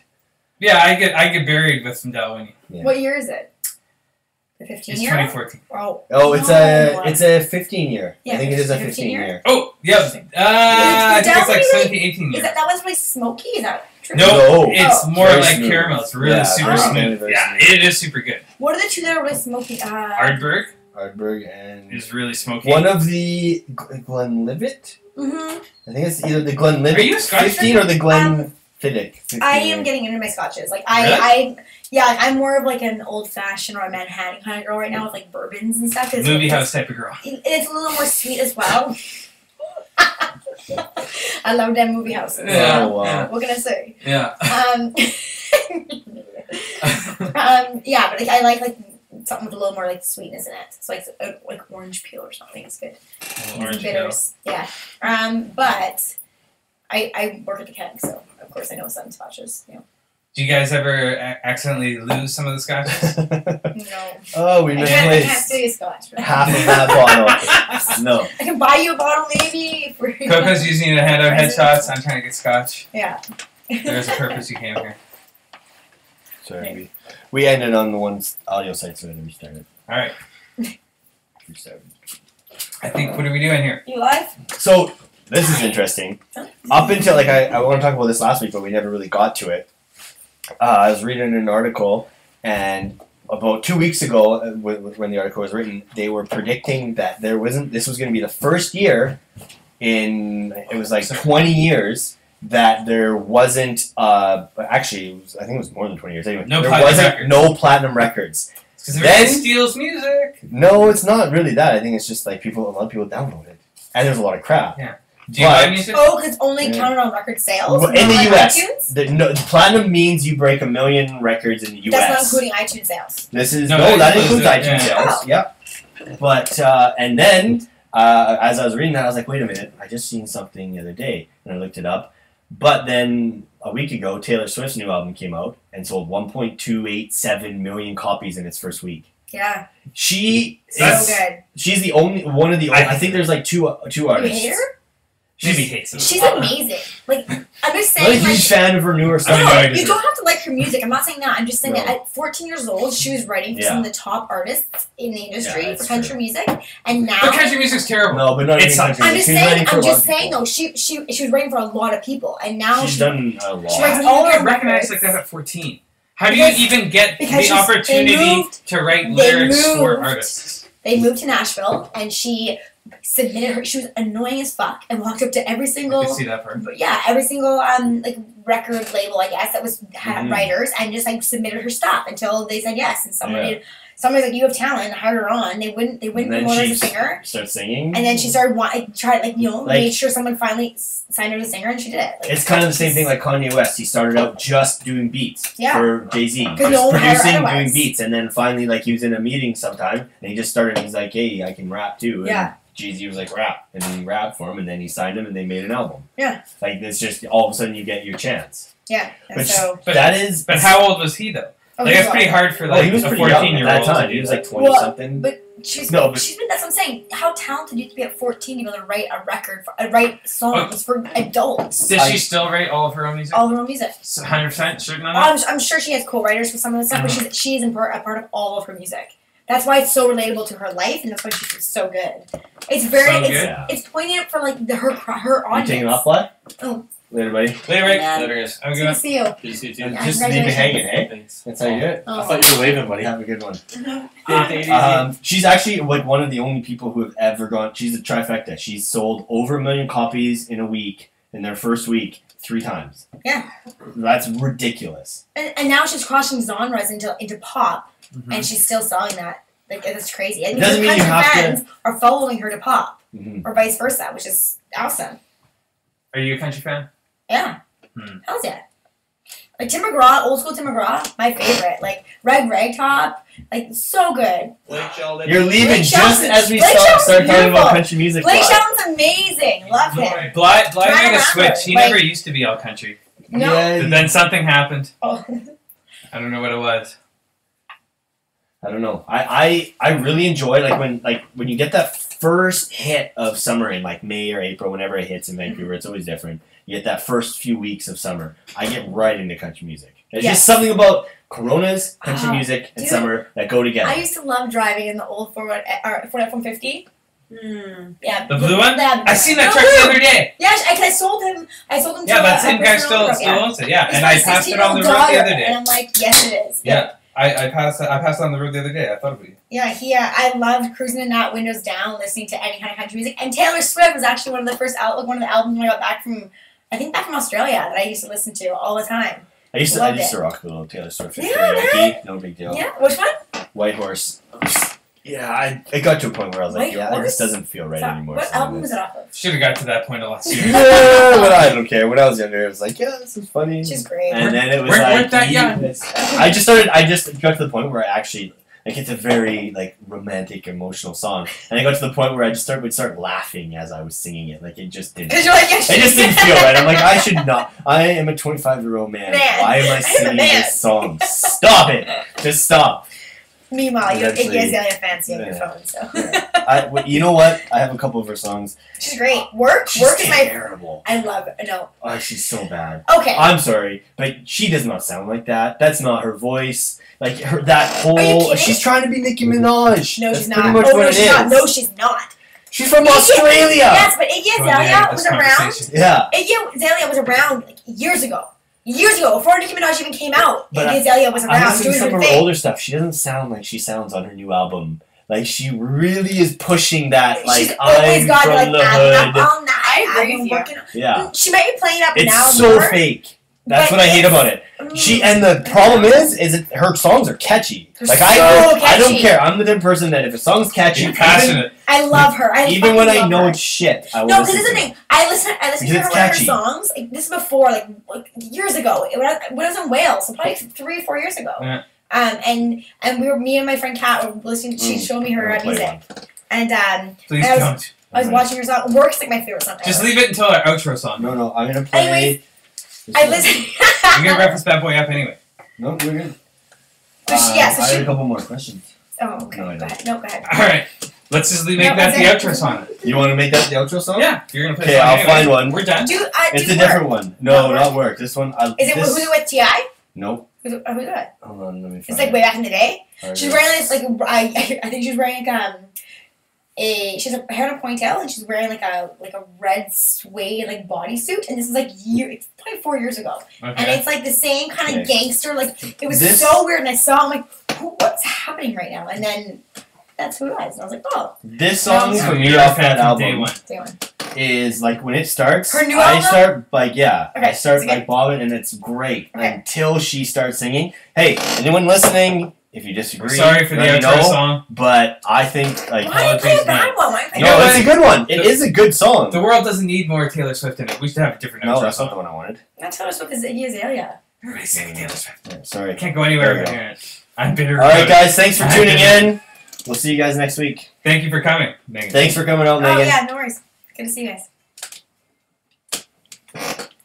Yeah, I get buried with some Dalwhinnie. Yeah. What year is it? The 15 It's year? 2014. Oh, Oh, it's no. a 15 year. Yeah, I think it is a 15 15 year. year. Oh, yeah. I think it's like 17, 18 Is years. that was really smoky? Is that true? No, No. it's more Very like smooth. caramel. It's really Yeah, super very smooth. very Yeah, smooth. it is super good. What are the two that are really smoky? Ardbeg Ardbeg and is really smoky. one of the Glenlivet. Mm-hmm. I think it's either the Glenlivet Are you a Scotch 15 or the Glenfiddich. 15 I am year. getting into my scotches. Like Really? I'm more of like an old fashioned or a Manhattan kind of girl right now with like bourbons and stuff. Movie house type of girl. It's a little more sweet as well. I love that movie house. Yeah. Oh, wow. What can I say? Yeah. Yeah, but like, I like something with a little more like sweetness in it. So like orange peel or something is good. Orange Some bitters. Yeah. But I work at the keg, so of course I know some scotches. You know. Do you guys ever accidentally lose some of the scotches? No. Oh, we I can't misplaced say scotch. But half of that bottle. No. I can buy you a bottle maybe. For Coco's using it to hand out headshots. I'm trying to get scotch. Yeah. There's a purpose you came here. Sorry, we ended on the one audio site, so we restarted. All right. Restarted. I think, what are we doing here? You live? So this is interesting. Up until like I want to talk about this last week, but we never really got to it. I was reading an article, and about 2 weeks ago, when the article was written, they were predicting that this was going to be the first year in it was like 20 years that there wasn't actually I think it was more than 20 years anyway. No there platinum wasn't records. no platinum records. Because everybody Then- steals music. No, it's not really that. I think it's just like a lot of people download it, and there's a lot of crap. Yeah. Do you buy But- music? Oh, because it's only Yeah. counted on record sales. Well, in not the on US, iTunes? platinum means you break 1 million records in the US. That's not including iTunes sales. This is No, no, that that includes includes it, iTunes yeah. sales. Yep. But and then as I was reading that, I was like, wait a minute, I just seen something the other day, and I looked it up. But then a week ago, Taylor Swift's new album came out and sold 1.287 million copies in its first week. Yeah. She So is good. she's the only one of the. I think there's like two You artists. hate her? Maybe hates it. She's amazing. Like, I'm just I'm not a saying, like, huge fan of her newer I stuff. mean, no, I you disagree. don't have to like her music. I'm not saying that. I'm just saying that No. at 14 years old, she was writing for Yeah. some of the top artists in the industry Yeah, for that's country true. music, and now But country music's terrible. No, but not It's even not- country. I'm just She's saying. writing for I'm a lot just of saying people. though, she was writing for a lot of people, and now She's done a lot. She How writes do all you get her recognized like records. that at 14? How do you Because- even get because the they opportunity moved- to write they lyrics for moved. artists? They moved to Nashville, and she submitted her. She was annoying as fuck, and walked up to every I single. can see that part. But yeah, every single like record label, I guess, that had Mhm. writers, and just like submitted her stuff until they said yes. And somebody's like, "You have talent, hire her on." They wouldn't And then promote her as she a singer. started singing. And then she started tried Like- made sure someone finally signed her as a singer, and she did it. Like, It's kind of the same thing like Kanye West. He started out just doing beats Yeah. for Jay-Z. Because no one hired Producing, otherwise. doing beats. And then finally, like, he was in a meeting sometime, and he just started, he's like, hey, I can rap too. And Yeah. Jay-Z was like, rap. And then he rapped for him, and then he signed him, and they made an album. Yeah. Like, it's just, all of a sudden, you get your chance. Yeah, and Which, so But- that is... But how old was he though? oh, Like he's it's pretty all- hard for Well, like he was a pretty young at 14-year-old that to time. do He was that. like 20-something. But she's No, but- that's what I'm saying. How talented you have to be at 14 to be able to write a record, write songs for adults. Does she still write all of her own music? All her own music. 100% certain on that? I'm sure she has co-writers for some of the stuff, but she's a part of all of her music. That's why it's so relatable to her life, and that's why she's so good. It's very, So it's, good? it's poignant for like her You audience. taking off, Black? Oh. Later, buddy. Later, Rick. Yeah. Later, guys. I'm Good to gonna. see you. Good to see you too. Yeah, Just leave me congratulations. hanging, eh? Thanks. That's how you do it. Oh. I thought you were waving, buddy. Have a good one. Take it easy. She's actually like one of the only people who have ever gone. She's a trifecta. She's sold over 1 million copies in a week in their first week 3 times. Yeah. That's ridiculous. And now she's crossing genres into pop, Mhm. and she's still selling that. Like that's crazy. And Doesn't her mean you country have to- fans are following her to pop, Mm-hmm. or vice versa, which is awesome. Are you a country fan? Yeah. Hmm. Hell's yeah. Like Tim McGraw, old school Tim McGraw, my favorite. Like Rag Top, like so good. Blake Sheldon. You're leaving Blake just Shelton's- as we Blake start Shelton's talking about beautiful. country music. Blake Black. Shelton's amazing. Love him. Blythe Right made a around switch. her, He like- never used to be all country. No. Yeah, But then something happened. Oh. I don't know what it was. I don't know. I really enjoy like when you get that first hit of summer in like May or April, whenever it hits in Vancouver, it's always different. You get that first few weeks of summer. I get right into country music. There's Yes. just something about Coronas, country music, and dude, summer that go together. I used to love driving in the old Ford F-150. Yeah. The blue one? Yeah, I seen that truck the other day. Yeah, I sold him. To Yeah, that same guy person on the still road. owns it. Yeah, It's and my I passed it on the road the 16-year-old other daughter, day. and I'm like, yes, it is. Yeah, I passed it on the road the other day. I thought of you. Yeah, I loved cruising in that windows down, listening to any kind of country music. And Taylor Swift was actually one of the first one of the albums when I got back from Australia that I used to listen to all the time. I used Loved to rock a little Taylor Swift. Yeah, Karaoke, no big deal. Yeah, which one? White Horse. Yeah, it got to a point where I was like, White yeah, Horse? this doesn't feel right anymore. What album was it off of? Should have got to that point a lot sooner. Yeah, but I don't care. When I was younger, it was like, yeah, this is funny. She's great. And then it was Weren't that young. I just got to the point where I actually, like, it's a very, like, romantic, emotional song. And I got to the point where I just would start laughing as I was singing it. Like, it just didn't. Because you're like, It just didn't feel right. I'm like, I should not. I am a 25-year-old man. Why am I singing this song? Stop it. Just stop. Meanwhile, you're Eventually- Iggy fancy on your Yeah. phone, so. You know what? I have a couple of her songs. She's great. Work She's is my. terrible. I love it. No. Oh, she's so bad. Okay. I'm sorry, but she does not sound like that. That's not her voice. Like that Are you whole. kidding? She's trying to be Nicki Minaj. No, That's she's pretty not. much Oh, what no, it she's not. is. No, she's not. She's from Iggy- Australia. Yes, but Iggy Well, Azalea yeah, was this around. conversation. Yeah. Iggy Azalea was around like, years ago. Years ago, before Nicki Minaj even came out, But Iggy Azalea was I'm around listening doing to some her of her thing. older stuff. She doesn't sound like she sounds on her new album. Like she really is pushing that. Like She's always I'm got from like the adding hood. up all night. I agree I've been with you. working. Yeah. She might be playing up It's now so more. fake. That's but what I hate it's- about it. She and the problem is that her songs are catchy. They're Like so I don't catchy. care. I'm the type of person that if a song's catchy, You're passionate. I love her. even when fucking I love know her. it's shit, I will No, because listen this is the to it. thing. I listen Because to her it's one of her catchy. songs. Like, this is before, like years ago. When I was in Wales, so probably 3 or 4 years ago. Yeah. And me and my friend Kat were listening. She showed me her I'll play music, and Please I was- don't. I was watching her song. Work's like my favorite song. Just ever. leave it until our outro song. No, I'm gonna play. Anyways, this I one. listen. You're gonna wrap this bad boy up anyway. No, we're good. So she- yeah, so I she- have a couple more questions. Oh, okay. No, I Go don't. ahead. No, go ahead. All right, let's just make No, that the that's it. outro song. You want to make that the outro song? Yeah, you're gonna play. Okay, the song I'll anyway. find one. We're done. Do It's do a work. different one. No, Not Work? not work. This one. Is it who's it with Ti? Nope. Who's it with? Hold on, let me find It's like way back in the day. it. She's wearing this like I think she's wearing like she has a hair in a ponytail and she's wearing like a red suede like bodysuit and this is like it's probably 4 years ago and Okay. it's like the same kind of Okay. gangster like it was This- so weird and I saw I'm like what's happening right now and then that's who it was and I was like oh This song No. for me You're a off fan that from day album one. day one. is like when it starts. Her new I album? start like I Okay, start is it good? like bobbing and it's great Okay. until she starts singing. Hey, anyone listening? If you disagree, We're sorry for the let me outro know, song. but I think like Why you play a apologies, bad mate. one? Why you play You no, know it's what? a good one. It The- is a good song. The world doesn't need more Taylor Swift in it. We should have a different No, outro that's not the song. one I wanted. That's Taylor Swift is Iggy Azalea. Everybody's singing Taylor Swift. Yeah, sorry. I can't go anywhere There we without hearing it. I'm bitter. All right, about it. guys. Thanks for tuning in. We'll see you guys next week. Thank you for coming, Megan. Thanks for coming out, Oh Megan. yeah, no worries. Good to see you guys.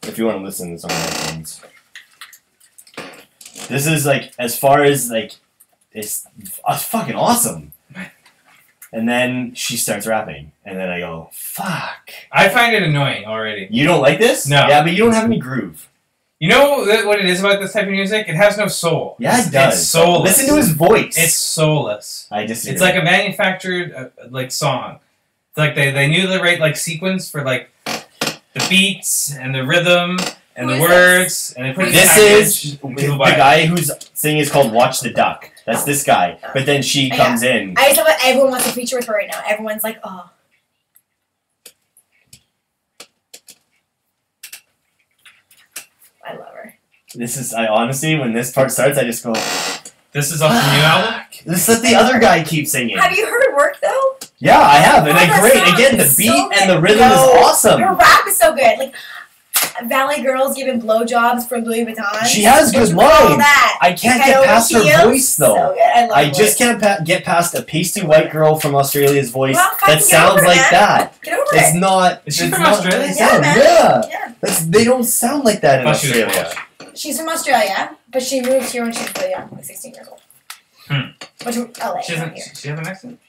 If you want to listen to some of my things. This is like as far as like it's fucking awesome. And then she starts rapping, and then I go, "Fuck." I find it annoying already. You don't like this? No. Yeah, but you don't have any groove. You know what it is about this type of music? It has no soul. Yeah, it does. It's soulless. Listen to his voice. It's soulless. I disagree. It's like a manufactured like song. It's like they knew the right like sequence for like the beats and the rhythm and Who the is words and they put it in This package, is and the people buy it. guy who's singing is called Watch the Duck. That's this guy. But then she Yeah. comes in. I just love what everyone wants to feature with her right now. Everyone's like, oh. I love her. This is I honestly when this part starts I just go. This is off the new album. This is the other guy keeps singing. Have you heard Work though? Yeah, I have, and Oh, I that great. song Again, the is beat so and the good. rhythm No. is awesome. Her rap is so good. Like Valley Girls giving blowjobs for Louis Vuitton. She has good All lines. that. I can't Head get over past her heels. voice though. So good. I love I her just voice. can't get past a pasty white girl from Australia's voice Well, fucking that get sounds over it, like man. that. Get over It's it. not. Is she it's from not Australia? what they Yeah, sound. man. Yeah. Yeah. They don't sound like that in Thought she was Australia. Welsh. She's from Australia, but she moved here when she was really young, like 16 years old. Which LA. She not doesn't. here. She has an accent.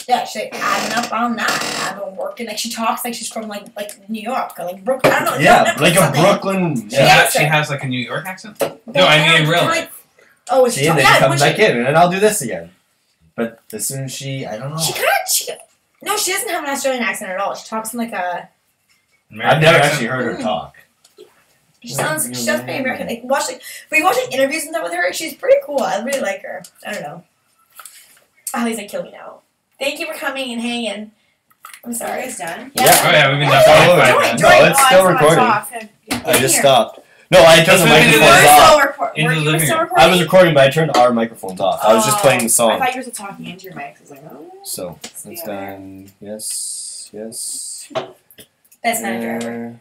Yeah, she's like adding up on that. I've been working like she talks like she's from like New York or like Brooklyn. I don't know. Yeah, like a something. Brooklyn. She, Yeah. has, she has like a New York accent. No, I mean in real life. Oh, was See, she and then yeah, she comes when back in, and then I'll do this again. But as soon as I don't know. No, she doesn't have an Australian accent at all. She talks in like a. I've never actually heard her talk. She sounds pretty American. Like we watch like interviews and stuff with her. She's pretty cool. I really like her. I don't know. Ali's like, kill me now. Thank you for coming and hanging. I'm sorry. It's done. Yeah. Oh yeah, we've been done Oh, for wait. 5 minutes. No, it's still recording. I just stopped. No, I turned the Let's move into microphones this. off. Into the living room. I was recording, but I turned our microphones off. I was just playing the I song. thought you were still talking into your mic. I was like, oh. So, it's done. Yes. That's not a driver.